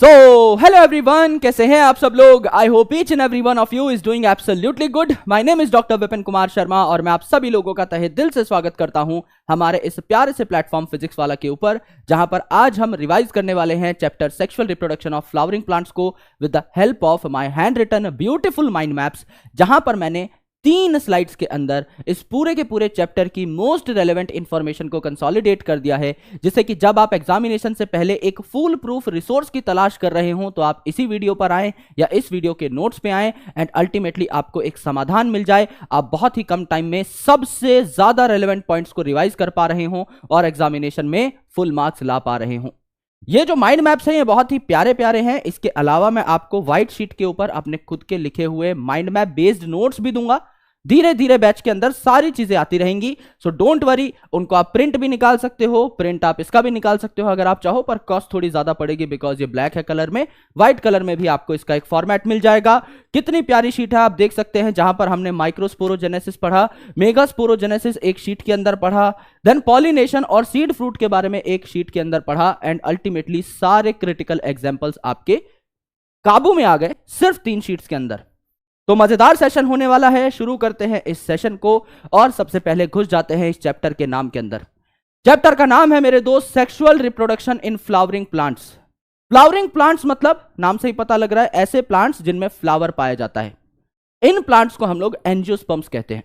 Hello everyone, कैसे हैं आप सब लोग। I hope each and every one of you is doing absolutely good. My name is doctor Vipin Kumar Sharma और मैं आप सभी लोगों का तहे दिल से स्वागत करता हूं हमारे इस प्यारे से प्लेटफॉर्म फिजिक्स वाला के ऊपर, जहां पर आज हम रिवाइज करने वाले हैं chapter sexual reproduction of flowering plants को with the help of my hand written beautiful mind maps, जहां पर मैंने 3 स्लाइड्स के अंदर इस पूरे के पूरे चैप्टर की मोस्ट रेलेवेंट इंफॉर्मेशन को कंसोलिडेट कर दिया है, जिससे कि जब आप एग्जामिनेशन से पहले एक फुल प्रूफ रिसोर्स की तलाश कर रहे हो तो आप इसी वीडियो पर आएं या इस वीडियो के नोट्स पे आएं एंड अल्टीमेटली आपको एक समाधान मिल जाए। आप बहुत ही कम टाइम में सबसे ज्यादा रेलेवेंट पॉइंट्स को रिवाइज कर पा रहे हो और एग्जामिनेशन में फुल मार्क्स ला पा रहे हो। ये जो माइंड मैप्स हैं ये बहुत ही प्यारे प्यारे हैं। इसके अलावा मैं आपको व्हाइट शीट के ऊपर अपने खुद के लिखे हुए माइंड मैप बेस्ड नोट्स भी दूंगा। धीरे धीरे बैच के अंदर सारी चीजें आती रहेंगी, सो डोंट वरी। उनको आप प्रिंट भी निकाल सकते हो, प्रिंट आप इसका भी निकाल सकते हो अगर आप चाहो, पर कॉस्ट थोड़ी ज्यादा पड़ेगी बिकॉज ये ब्लैक है कलर में। व्हाइट कलर में भी आपको इसका एक फॉर्मेट मिल जाएगा। कितनी प्यारी शीट है आप देख सकते हैं, जहां पर हमने माइक्रोस्पोरोजेनेसिस पढ़ा, मेगास्पोरोजेनेसिस एक शीट के अंदर पढ़ा, देन पॉलिनेशन और सीड फ्रूट के बारे में एक शीट के अंदर पढ़ा एंड अल्टीमेटली सारे क्रिटिकल एग्जाम्पल्स आपके काबू में आ गए सिर्फ 3 शीट्स के अंदर। तो मजेदार सेशन होने वाला है। शुरू करते हैं इस सेशन को और सबसे पहले घुस जाते हैं इस चैप्टर के नाम के अंदर। चैप्टर का नाम है मेरे दोस्त sexual reproduction in flowering plants. Flowering plants मतलब नाम से ही पता लग रहा है ऐसे प्लांट्स जिनमें फ्लावर पाया जाता है। इन प्लांट्स को हम लोग एंजियोस्पर्म्स कहते हैं।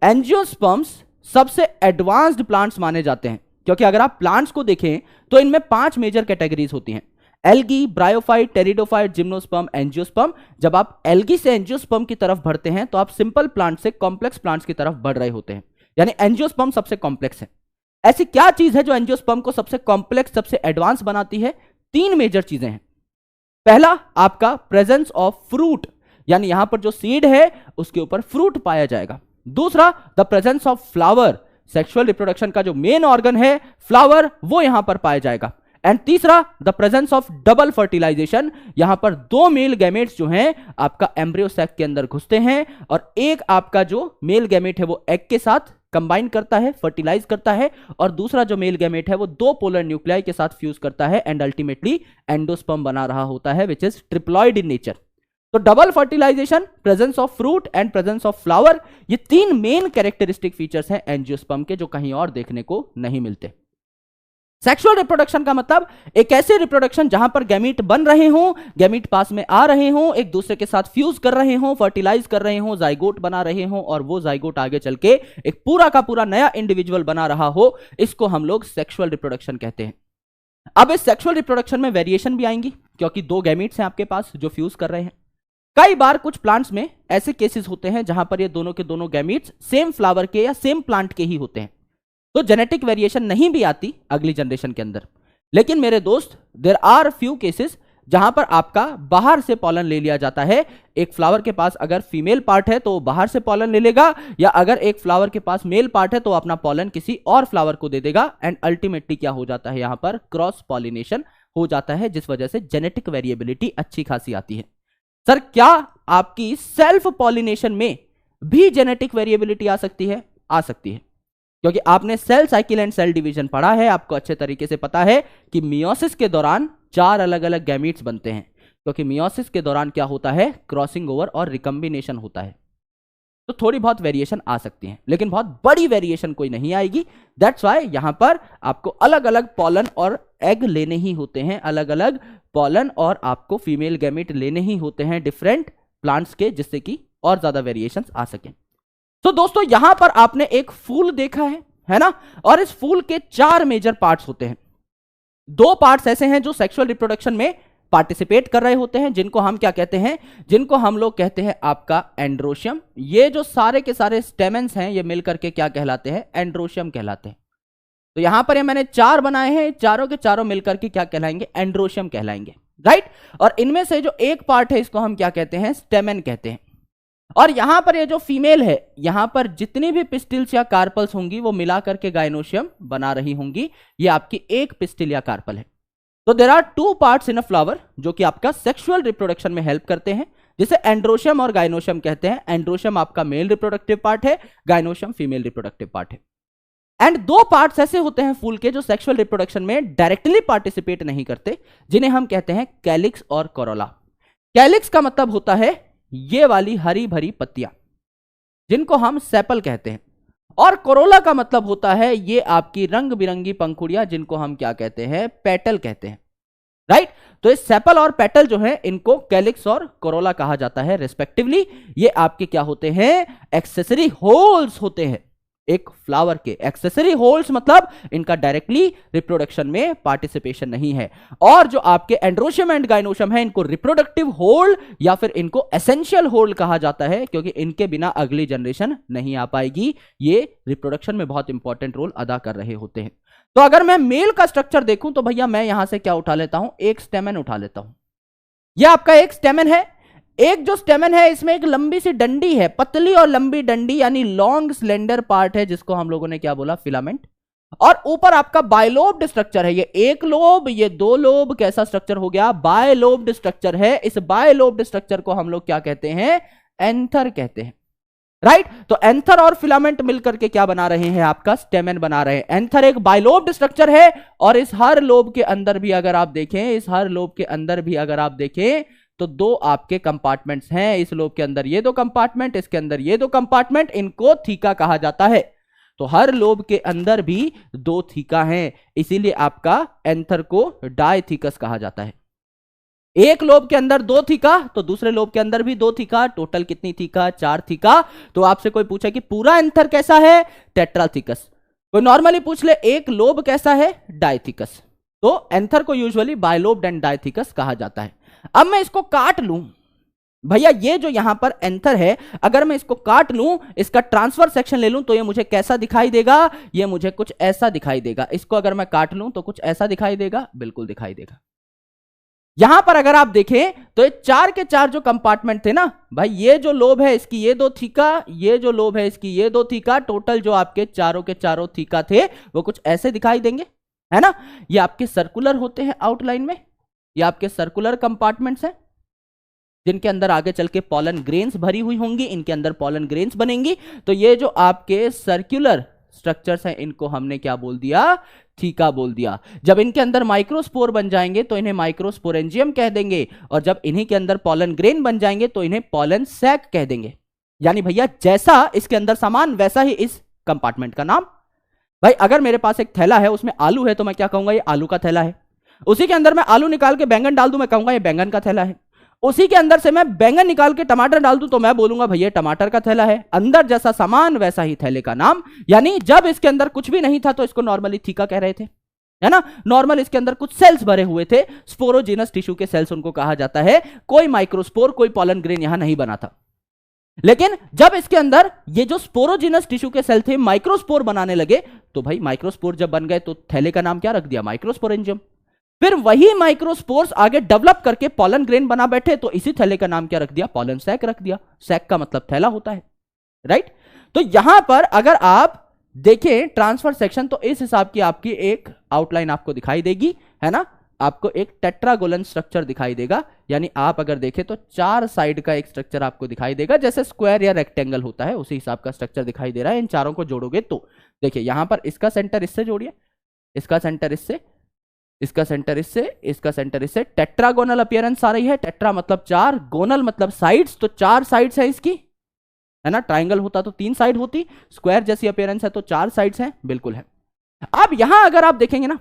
एंजियोस्पर्म्स सबसे एडवांस्ड प्लांट्स माने जाते हैं, क्योंकि अगर आप प्लांट्स को देखें तो इनमें 5 मेजर कैटेगरीज होती हैं: algae, bryophyte, pteridophyte, gymnosperm, angiosperm. जब आप एल्गी से एंजियोस्पर्म की तरफ बढ़ते हैं तो आप सिंपल प्लांट से कॉम्प्लेक्स प्लांट्स की तरफ बढ़ रहे होते हैं, यानी एंजियोस्पर्म सबसे कॉम्प्लेक्स है। ऐसी क्या चीज है जो एंजियोस्पर्म को सबसे कॉम्प्लेक्स, सबसे एडवांस बनाती है? 3 मेजर चीजें हैं। पहला आपका प्रेजेंस ऑफ फ्रूट, यानी यहां पर जो सीड है उसके ऊपर फ्रूट पाया जाएगा। दूसरा the presence of flower, sexual reproduction का जो मेन ऑर्गन है फ्लावर, वो यहां पर पाया जाएगा। एंड तीसरा the presence of double fertilization, यहां पर 2 मेल गैमेट्स जो हैं आपका एम्ब्रियो सैक के अंदर घुसते हैं और एक आपका जो मेल गैमेट है वो एग के साथ कंबाइन करता है, फर्टिलाइज करता है, और दूसरा जो मेल गैमेट है वो 2 पोलर न्यूक्लियाई के साथ फ्यूज करता है एंड अल्टीमेटली एंडोस्पर्म बना रहा होता है, which is triploid in nature. तो double fertilization, presence of fruit and presence of flower, ये 3 मेन कैरेक्टरिस्टिक फीचर्स हैं एंजियोस्पर्म के जो कहीं और देखने को नहीं मिलते। सेक्सुअल रिप्रोडक्शन का मतलब एक ऐसे रिप्रोडक्शन जहां पर गैमीट बन रहे हों, गैमीट पास में आ रहे हों, एक दूसरे के साथ फ्यूज कर रहे हों, फर्टिलाइज कर रहे हों, जाइगोट बना रहे हों और वो जाइगोट आगे चल के एक पूरा का पूरा नया इंडिविजुअल बना रहा हो। इसको हम लोग सेक्सुअल रिप्रोडक्शन कहते हैं। अब इस सेक्सुअल रिप्रोडक्शन में वेरिएशन भी आएंगी, क्योंकि 2 गैमीट्स हैं आपके पास जो फ्यूज कर रहे हैं। कई बार कुछ प्लांट्स में ऐसे केसेस होते हैं जहां पर ये दोनों के दोनों गैमीट्स सेम फ्लावर के या सेम प्लांट के ही होते हैं, तो जेनेटिक वेरिएशन नहीं भी आती अगली जनरेशन के अंदर। लेकिन मेरे दोस्त देयर आर फ्यू केसेस जहां पर आपका बाहर से पॉलन ले लिया जाता है। एक फ्लावर के पास अगर फीमेल पार्ट है तो बाहर से पॉलन ले लेगा, या अगर एक फ्लावर के पास मेल पार्ट है तो अपना पॉलन किसी और फ्लावर को दे देगा एंड अल्टीमेटली क्या हो जाता है, यहां पर क्रॉस पॉलिनेशन हो जाता है, जिस वजह से जेनेटिक वेरिएबिलिटी अच्छी खासी आती है। सर क्या आपकी सेल्फ पॉलिनेशन में भी जेनेटिक वेरिएबिलिटी आ सकती है? आ सकती है, क्योंकि आपने cell cycle and cell division पढ़ा है। आपको अच्छे तरीके से पता है कि मियोसिस के दौरान 4 अलग अलग गैमीट्स बनते हैं, क्योंकि मियोसिस के दौरान क्या होता है, क्रॉसिंग ओवर और रिकम्बिनेशन होता है। तो थोड़ी बहुत वेरिएशन आ सकती है, लेकिन बहुत बड़ी वेरिएशन कोई नहीं आएगी। दैट्स व्हाई यहां पर आपको अलग अलग पॉलन और एग लेने ही होते हैं, अलग अलग पॉलन और आपको फीमेल गैमीट लेने ही होते हैं डिफरेंट प्लांट्स के, जिससे कि और ज्यादा वेरिएशन आ सके। तो दोस्तों यहां पर आपने एक फूल देखा है ना, और इस फूल के 4 मेजर पार्ट्स होते हैं। 2 पार्ट्स ऐसे हैं जो सेक्सुअल रिप्रोडक्शन में पार्टिसिपेट कर रहे होते हैं, जिनको हम क्या कहते हैं, जिनको हम लोग कहते हैं आपका एंड्रोशियम। ये जो सारे के सारे स्टेमेंस हैं ये मिलकर के क्या कहलाते हैं, एंड्रोशियम कहलाते हैं। तो यहां पर ये मैंने 4 बनाए हैं, चारों के चारों मिलकर के क्या कहलाएंगे, एंड्रोशियम कहलाएंगे, राइट। और इनमें से जो एक पार्ट है इसको हम क्या कहते हैं, स्टेमेन कहते हैं। और यहां पर ये जो फीमेल है, यहां पर जितनी भी पिस्टिल्स या कार्पल्स होंगी वो मिला करके गाइनोशियम बना रही होंगी। ये आपकी एक पिस्टिल या कार्पल है। तो there are 2 parts in a flower जो कि आपका सेक्सुअल रिप्रोडक्शन में हेल्प करते हैं, जिसे एंड्रोशियम और गाइनोशियम कहते हैं। एंड्रोशियम आपका मेल रिप्रोडक्टिव पार्ट है, गाइनोशियम फीमेल रिप्रोडक्टिव पार्ट है। एंड दो पार्ट्स ऐसे होते हैं फूल के जो सेक्सुअल रिप्रोडक्शन में डायरेक्टली पार्टिसिपेट नहीं करते, जिन्हें हम कहते हैं कैलिक्स और कोरोला। कैलिक्स का मतलब होता है ये वाली हरी भरी पत्तियां, जिनको हम सेपल कहते हैं, और कोरोला का मतलब होता है ये आपकी रंग बिरंगी पंखुड़ियां, जिनको हम क्या कहते हैं, पेटल कहते हैं, राइट। तो इस सेपल और पेटल जो है इनको कैलिक्स और कोरोला कहा जाता है रिस्पेक्टिवली। ये आपके क्या होते हैं, एक्सेसरी होल्स होते हैं एक फ्लावर के। एक्सेसरी होल्स मतलब इनका डायरेक्टली रिप्रोडक्शन में पार्टिसिपेशन नहीं है। और जो आपके एंड्रोशियम एंड गाइनोशियम है, इनको रिप्रोडक्टिव होल या फिर इनको एसेंशियल होल कहा जाता है, क्योंकि इनके बिना अगली जनरेशन नहीं आ पाएगी। ये रिप्रोडक्शन में बहुत इंपॉर्टेंट रोल अदा कर रहे होते हैं। तो अगर मैं मेल का स्ट्रक्चर देखूं तो भैया मैं यहां से क्या उठा लेता हूं, एक स्टेमन उठा लेता हूं। यह आपका एक स्टेमन है। एक जो स्टेमन है इसमें एक लंबी सी डंडी है, पतली और लंबी डंडी, यानी लॉन्ग स्लेंडर पार्ट है, जिसको हम लोगों ने क्या बोला, फिलामेंट। और ऊपर आपका बायलोब्ड स्ट्रक्चर है, ये एक लोब, ये दो लोब, कैसा स्ट्रक्चर हो गया, बायलोब्ड स्ट्रक्चर है। इस बायलोब्ड स्ट्रक्चर को हम लोग क्या कहते हैं, एंथर कहते हैं, राइट। तो एंथर और फिलामेंट मिलकर के क्या बना रहे हैं, आपका स्टेमन बना रहे हैं। एंथर एक बायलोब्ड स्ट्रक्चर है, और इस हर लोब के अंदर भी अगर आप देखें, इस हर लोब के अंदर भी अगर आप देखें तो दो आपके कंपार्टमेंट्स हैं। इस लोब के अंदर ये दो कंपार्टमेंट, इसके अंदर ये दो कंपार्टमेंट, इनको थीका कहा जाता है। तो हर लोब के अंदर भी दो थीका हैं, इसीलिए आपका एंथर को डायथीकस कहा जाता है। एक लोब के अंदर दो थीका, तो दूसरे लोब के अंदर भी दो थीका, टोटल कितनी थीका, 4 थीका। तो आपसे कोई पूछे कि पूरा एंथर कैसा है, टेट्राथीकस। कोई नॉर्मली पूछ ले एक लोब कैसा है, डायथीकस। तो एंथर को यूजुअली बायलोब्ड एंड डायथीकस कहा जाता है। अब मैं इसको काट लूं भैया, ये जो यहां पर एंथर है, अगर मैं इसको काट लूं, इसका ट्रांसफर सेक्शन ले लूं, तो ये मुझे कैसा दिखाई देगा, ये मुझे कुछ ऐसा दिखाई देगा। इसको अगर मैं काट लूं तो कुछ ऐसा दिखाई देगा, बिल्कुल दिखाई देगा। यहां पर अगर आप देखें तो ये 4 के 4 जो कंपार्टमेंट थे ना भाई, ये जो लोब है इसकी ये दो थीका, ये जो लोब है इसकी ये दो थीका, टोटल जो आपके चारों के चारों थीका थे वो कुछ ऐसे दिखाई देंगे, है ना। ये आपके सर्कुलर होते हैं आउटलाइन में, ये आपके सर्कुलर कंपार्टमेंट्स हैं, जिनके अंदर आगे चल के पॉलन ग्रेन्स भरी हुई होंगी, इनके अंदर पॉलन ग्रेन्स बनेंगी। तो ये जो आपके सर्कुलर स्ट्रक्चर्स हैं, इनको हमने क्या बोल दिया, थीका बोल दिया। जब इनके अंदर माइक्रोस्पोर बन जाएंगे तो इन्हें माइक्रोस्पोरेंजियम कह देंगे, और जब इन्हीं के अंदर पॉलन ग्रेन बन जाएंगे तो इन्हें पॉलन सैक कह देंगे। यानी भैया जैसा इसके अंदर सामान, वैसा ही इस कंपार्टमेंट का नाम। भाई अगर मेरे पास एक थैला है, उसमें आलू है, तो मैं क्या कहूंगा, ये आलू का थैला है। उसी के अंदर मैं आलू निकाल के बैंगन डाल दूं, मैं कहूंगा ये बैंगन का थैला है। उसी के अंदर से मैं बैंगन निकाल के टमाटर डाल दूं तो मैं बोलूंगा भैया टमाटर का थैला है। अंदर जैसा सामान वैसा ही थैले का नाम। यानी जब इसके अंदर कुछ भी नहीं था तो इसको नॉर्मली थीका कह रहे थे, है ना। नॉर्मल इसके अंदर कुछ सेल्स भरे हुए थे, स्पोरोजिनस टिश्यू के सेल्स उनको कहा जाता है। कोई माइक्रोस्पोर, कोई पॉलन ग्रेन यहां नहीं बना था। लेकिन जब इसके अंदर ये जो स्पोरोजिनस टिश्यू के सेल थे माइक्रोस्पोर बनाने लगे, तो भाई माइक्रोस्पोर जब बन गए तो थैले का नाम क्या रख दिया, माइक्रोस्पोरेंजियम। फिर वही माइक्रोस्पोर्स आगे डेवलप करके पॉलन ग्रेन बना बैठे, तो इसी थैले का नाम क्या रख दिया, पॉलन सैक रख दिया। सैक का मतलब थैला होता है, राइट। तो यहां पर अगर आप देखें ट्रांसफर सेक्शन, तो इस हिसाब की आपकी एक आउटलाइन आपको दिखाई देगी, है ना। आपको एक टेट्रागोलन स्ट्रक्चर दिखाई देगा। यानी आप अगर देखें तो 4 साइड का एक स्ट्रक्चर आपको दिखाई देगा, जैसे स्क्वायर या रेक्टेंगल होता है उसी हिसाब का स्ट्रक्चर दिखाई दे रहा है। इन चारों को जोड़ोगे तो देखिए यहां पर इसका सेंटर इससे जोड़िए, इसका सेंटर इससे, इसका सेंटर इससे, इसका सेंटर इससे, टेट्रागोनल अपीयरेंस आ रही है। टेट्रा मतलब 4, गोनल मतलब साइड्स, तो 4 साइड्स है इसकी, है ना। ट्राइंगल होता तो 3 साइड होती, स्क्वायर जैसी अपीयरेंस है तो 4 साइड्स हैं, बिल्कुल है। अब यहां अगर आप देखेंगे ना,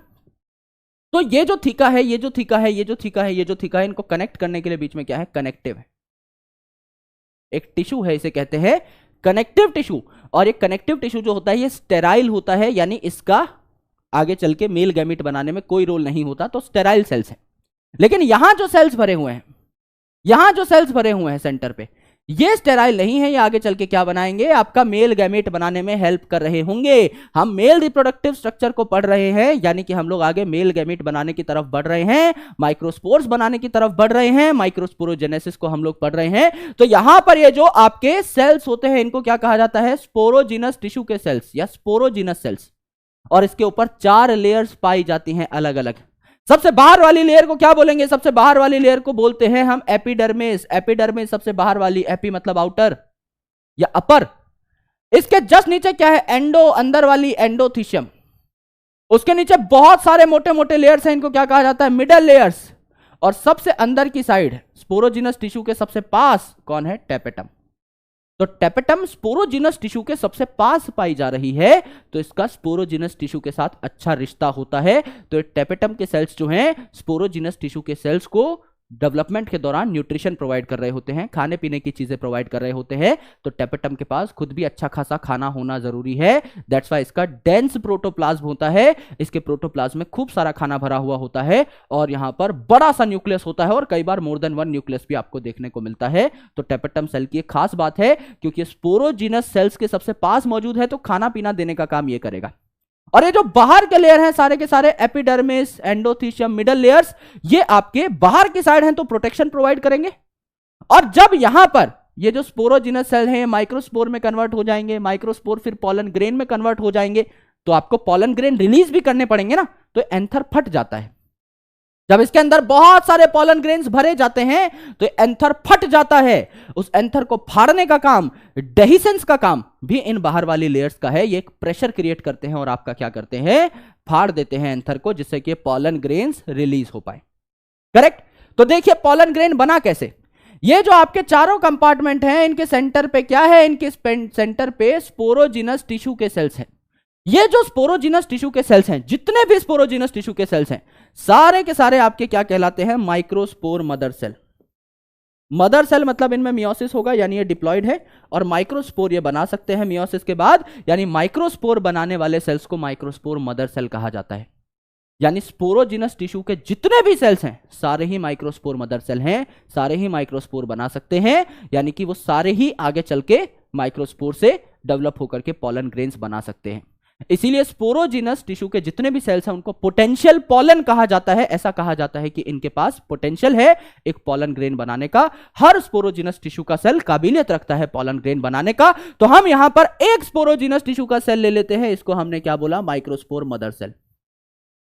तो ये जो थीका है, ये जो थीका है, ये जो थीका है, ये जो थीका है, इनको कनेक्ट करने के लिए बीच में क्या है, कनेक्टिव है। एक टिश्यू है, इसे कहते हैं कनेक्टिव टिश्यू। और ये कनेक्टिव टिश्यू जो होता है ये स्टेराइल होता है, यानी इसका आगे चल के मेल गैमेट बनाने में कोई रोल नहीं होता, तो स्टेराइल सेल्स है। लेकिन यहां जो सेल्स भरे हुए हैं, यहां जो सेल्स भरे हुए हैं सेंटर पे, ये स्टेराइल नहीं है। ये आगे चल के क्या बनाएंगे, आपका मेल गैमेट बनाने में हेल्प कर रहे होंगे। हम मेल रिप्रोडक्टिव स्ट्रक्चर को पढ़ रहे हैं, यानी कि हम लोग आगे मेल गैमेट बनाने की तरफ बढ़ रहे हैं, माइक्रोस्पोर्स बनाने की तरफ बढ़ रहे हैं, माइक्रोस्पोरोजेनेसिस को हम लोग पढ़ रहे हैं। तो यहां पर ये जो आपके सेल्स होते हैं, इनको क्या कहा जाता है, स्पोरोजिनस टिश्यू के सेल्स या स्पोरोजिनस सेल्स। और इसके ऊपर 4 लेयर्स पाई जाती हैं अलग अलग। सबसे बाहर वाली लेयर को क्या बोलेंगे, सबसे बाहर वाली लेयर को बोलते हैं हम एपिडर्मिस। एपिडर्मिस सबसे बाहर वाली, एपी मतलब आउटर या अपर। इसके जस्ट नीचे क्या है, एंडो, अंदर वाली एंडोथीशियम, उसके नीचे बहुत सारे मोटे मोटे लेयर्स हैं, इनको क्या कहा जाता है, मिडल लेयर्स, और सबसे अंदर की साइड स्पोरोजिनस टिश्यू के सबसे पास कौन है, टेपेटम। तो टेपेटम स्पोरोजिनस टिश्यू के सबसे पास पाई जा रही है, तो इसका स्पोरोजिनस टिश्यू के साथ अच्छा रिश्ता होता है। तो टेपेटम के सेल्स जो हैं स्पोरोजिनस टिश्यू के सेल्स को डेवलपमेंट के दौरान न्यूट्रिशन प्रोवाइड कर रहे होते हैं, खाने पीने की चीजें प्रोवाइड कर रहे होते हैं। तो टेपेटम के पास खुद भी अच्छा खासा खाना होना जरूरी है। दैट्स वाई इसका डेंस प्रोटोप्लाज्म होता है, इसके प्रोटोप्लाज्म में खूब सारा खाना भरा हुआ होता है, और यहां पर बड़ा सा न्यूक्लियस होता है, और कई बार मोर देन वन न्यूक्लियस भी आपको देखने को मिलता है। तो टेपेटम सेल की एक खास बात है, क्योंकि स्पोरोजिनस सेल्स के सबसे पास मौजूद है, तो खाना पीना देने का काम यह करेगा। और ये जो बाहर के लेयर हैं सारे के सारे, एपिडर्मिस, एंडोथीशियम, मिडल लेयर्स, ये आपके बाहर की साइड हैं, तो प्रोटेक्शन प्रोवाइड करेंगे। और जब यहां पर ये जो स्पोरोजिनस सेल हैं माइक्रोस्पोर में कन्वर्ट हो जाएंगे, माइक्रोस्पोर फिर पॉलन ग्रेन में कन्वर्ट हो जाएंगे, तो आपको पॉलन ग्रेन रिलीज भी करने पड़ेंगे ना, तो एंथर फट जाता है। जब इसके अंदर बहुत सारे पॉलन ग्रेन्स भरे जाते हैं तो एंथर फट जाता है। उस एंथर को फाड़ने का काम, डेहिसेंस का काम भी इन बाहर वाली लेयर्स का है। ये एक प्रेशर क्रिएट करते हैं और आपका क्या करते हैं, फाड़ देते हैं एंथर को, जिससे कि पॉलन ग्रेन्स रिलीज हो पाए। करेक्ट। तो देखिए पॉलन ग्रेन बना कैसे। ये जो आपके चारों कंपार्टमेंट हैं, इनके सेंटर पे क्या है, इनके सेंटर पे स्पोरोजिनस टिश्यू के सेल्स हैं। ये जो स्पोरोजिनस टिश्यू के सेल्स हैं, जितने भी स्पोरोजिनस टिश्यू के सेल्स हैं, सारे के सारे आपके क्या कहलाते हैं, microspore mother cell. Mother cell मतलब इनमें मियोसिस होगा, यानी ये डिप्लॉयड है, और माइक्रोस्पोर ये बना सकते हैं मियोसिस के बाद, यानी माइक्रोस्पोर बनाने वाले सेल्स को माइक्रोस्पोर मदर सेल कहा जाता है। यानी स्पोरोजिनस टिश्यू के जितने भी सेल्स हैं सारे ही माइक्रोस्पोर मदर सेल हैं, सारे ही माइक्रोस्पोर बना सकते हैं, यानी कि वो सारे ही आगे चल के माइक्रोस्पोर से डेवलप होकर के पॉलन ग्रेन्स बना सकते हैं। इसीलिए स्पोरोजिनस टिश्यू के जितने भी सेल्स हैं उनको पोटेंशियल पॉलन कहा जाता है। ऐसा कहा जाता है कि इनके पास पोटेंशियल है एक पॉलन ग्रेन बनाने का। हर स्पोरोजिनस टिश्यू का सेल काबिलियत रखता है पॉलन ग्रेन बनाने का। तो हम यहां पर एक स्पोरोजिनस टिश्यू का सेल ले लेते हैं, इसको हमने क्या बोला, माइक्रोस्पोर मदर सेल।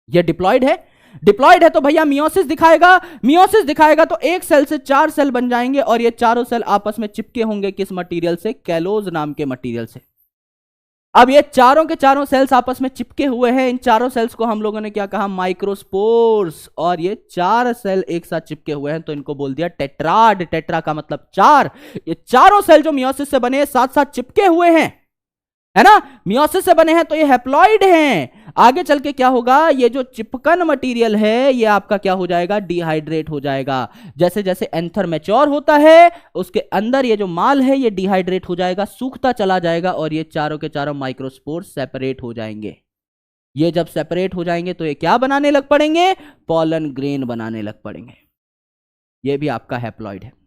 ये डिप्लॉयड है, डिप्लॉयड है तो भैया मियोसिस दिखाएगा, मियोसिस दिखाएगा तो एक सेल से 4 सेल बन जाएंगे, और ये चारों सेल आपस में चिपके होंगे किस मटेरियल से, कैलोज नाम के मटेरियल से। अब ये चारों के चारों सेल्स आपस में चिपके हुए हैं, इन चारों सेल्स को हम लोगों ने क्या कहा, माइक्रोस्पोर्स, और ये 4 सेल एक साथ चिपके हुए हैं तो इनको बोल दिया टेट्राड। टेट्रा का मतलब 4। ये चारों सेल जो मियोसिस से बने साथ साथ चिपके हुए हैं, है ना, मियोसिस से बने हैं, तो ये हैप्लॉइड हैं। आगे चल के क्या होगा, ये जो चिपकन मटेरियल है ये आपका क्या हो जाएगा, डिहाइड्रेट हो जाएगा। जैसे जैसे एंथर मैच्योर होता है उसके अंदर ये जो माल है ये डिहाइड्रेट हो जाएगा, सूखता चला जाएगा, और ये चारों के चारों माइक्रोस्पोर सेपरेट हो जाएंगे। ये जब सेपरेट हो जाएंगे तो ये क्या बनाने लग पड़ेंगे, पॉलन ग्रेन बनाने लग पड़ेंगे। ये भी आपका हैप्लॉइड है।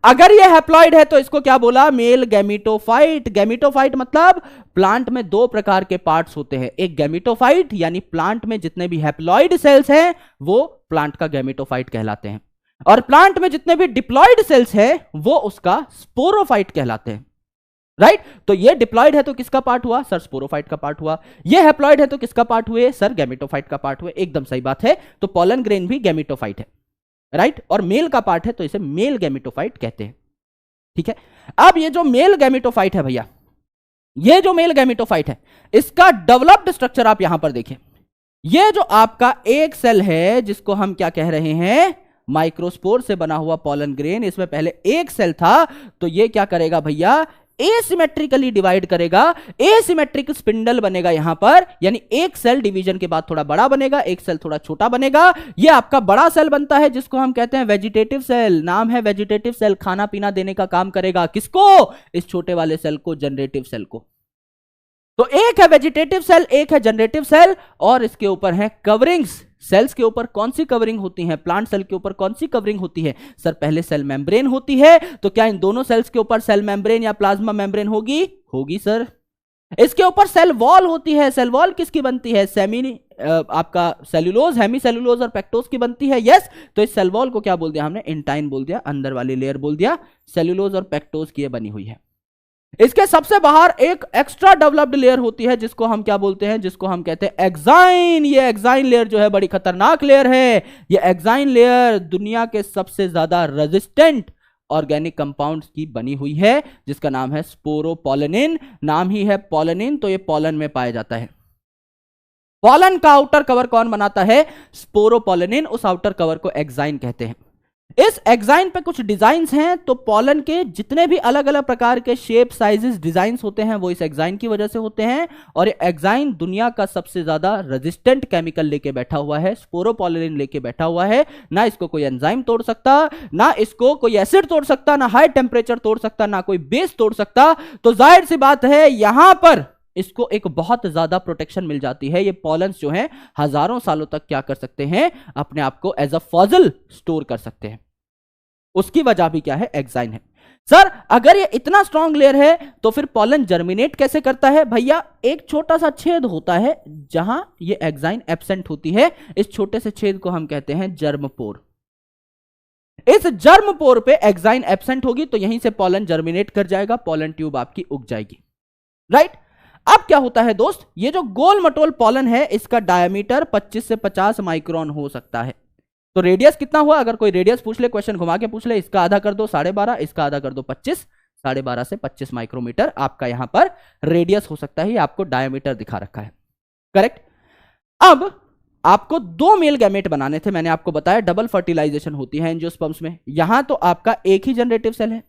अगर ये हैप्लॉइड है तो इसको क्या बोला, मेल गैमेटोफाइट। गैमेटोफाइट मतलब प्लांट में 2 प्रकार के पार्ट्स होते हैं, एक गैमेटोफाइट यानी प्लांट में जितने भी हैप्लॉइड सेल्स हैं वो प्लांट का गैमेटोफाइट कहलाते हैं, और प्लांट में जितने भी डिप्लॉइड सेल्स हैं वो उसका स्पोरोफाइट कहलाते हैं। राइट। तो ये डिप्लॉइड है तो किसका पार्ट हुआ, सर स्पोरोफाइट का पार्ट हुआ। ये हैप्लॉइड है तो किसका पार्ट हुए, सर गैमेटोफाइट का पार्ट हुए। एकदम सही बात है। तो पॉलन ग्रेन भी गैमेटोफाइट है, राइट, और मेल का पार्ट है तो इसे मेल गैमेटोफाइट कहते हैं। ठीक है। अब ये जो मेल गैमेटोफाइट है भैया, ये जो मेल गैमेटोफाइट है इसका डेवलप्ड स्ट्रक्चर आप यहां पर देखिए। ये जो आपका एक सेल है जिसको हम क्या कह रहे हैं, माइक्रोस्पोर से बना हुआ पॉलन ग्रेन, इसमें पहले एक सेल था, तो ये क्या करेगा भैया, एसिमेट्रिकली डिवाइड करेगा, एसिमेट्रिक स्पिंडल बनेगा यहां पर, यानी एक सेल डिवीजन के बाद थोड़ा बड़ा बनेगा, एक सेल थोड़ा छोटा बनेगा। ये आपका बड़ा सेल बनता है जिसको हम कहते हैं वेजिटेटिव सेल। नाम है वेजिटेटिव सेल, खाना पीना देने का काम करेगा। किसको, इस छोटे वाले सेल को, जनरेटिव सेल को। तो एक है वेजिटेटिव सेल, एक है जनरेटिव सेल, और इसके ऊपर है कवरिंग्स। सेल्स के ऊपर कौन सी कवरिंग होती है, प्लांट सेल के ऊपर कौन सी कवरिंग होती है, सर पहले सेल मेम्ब्रेन होती है। तो क्या इन दोनों सेल्स के ऊपर सेल मेम्ब्रेन या प्लाज्मा मेम्ब्रेन होगी, होगी सर। इसके ऊपर सेल वॉल होती है। सेल वॉल किसकी बनती है, आपका सेल्यूलोज, हेमी सेल्यूलोज और पेक्टोज की बनती है। यस। तो इस सेल वॉल को क्या बोल दिया हमने, इंटाइन बोल दिया, अंदर वाली लेयर बोल दिया, सेल्यूलोज और पेक्टोज की बनी हुई है। इसके सबसे बाहर एक एक्स्ट्रा डेवलप्ड लेयर होती है जिसको हम क्या बोलते हैं, जिसको हम कहते हैं एक्साइन। ये एक्साइन लेयर जो है बड़ी खतरनाक लेयर है। ये एक्साइन लेयर दुनिया के सबसे ज्यादा रेजिस्टेंट ऑर्गेनिक कंपाउंड्स की बनी हुई है, जिसका नाम है स्पोरोपोलेनिन। नाम ही है पोलेनिन, तो ये पोलन में पाया जाता है। पोलन का आउटर कवर कौन बनाता है? स्पोरोपोलेनिन। उस आउटर कवर को एक्साइन कहते हैं। इस एक्साइन पे कुछ डिजाइन्स हैं, तो पोलन के जितने भी अलग अलग प्रकार के शेप, साइजेस, डिजाइन्स होते हैं वो इस एक्साइन की वजह से होते हैं। और ये एक्साइन दुनिया का सबसे ज्यादा रेजिस्टेंट केमिकल लेके बैठा हुआ है, स्पोरोपोलेनिन लेके बैठा हुआ है। ना इसको कोई एंजाइम तोड़ सकता, ना इसको कोई एसिड तोड़ सकता, ना हाई टेम्परेचर तोड़ सकता, ना कोई बेस तोड़ सकता। तो जाहिर सी बात है यहां पर इसको एक बहुत ज्यादा प्रोटेक्शन मिल जाती है। ये पॉलन्स जो हैं हजारों सालों तक क्या कर सकते हैं? अपने आप को एज अ फॉसिल स्टोर कर सकते हैं। उसकी वजह भी क्या है? एक्साइन है। सर अगर ये इतना स्ट्रॉन्ग लेयर है तो फिर पॉलन जर्मिनेट कैसे करता है? भैया एक छोटा सा छेद होता है जहां ये एक्साइन एब्सेंट होती है। इस छोटे से छेद को हम कहते हैं जर्मपोर। इस जर्मपोर पे एक्साइन एब्सेंट होगी तो यहीं से पॉलन जर्मिनेट कर जाएगा, पॉलन ट्यूब आपकी उग जाएगी। राइट? अब क्या होता है दोस्त, ये जो गोल मटोल पॉलन है इसका डायमीटर 25 से 50 माइक्रोन हो सकता है। तो रेडियस कितना हुआ? अगर कोई रेडियस पूछ ले, क्वेश्चन घुमा के पूछ ले, इसका आधा कर दो 12.5, इसका आधा कर दो 25, 12.5 से 25 माइक्रोमीटर आपका यहां पर रेडियस हो सकता है। ये आपको डायमीटर दिखा रखा है। करेक्ट? अब आपको 2 मेल गैमेट बनाने थे। मैंने आपको बताया डबल फर्टिलाइजेशन होती है एंजियोस्पर्म्स में। यहां तो आपका एक ही जनरेटिव सेल है।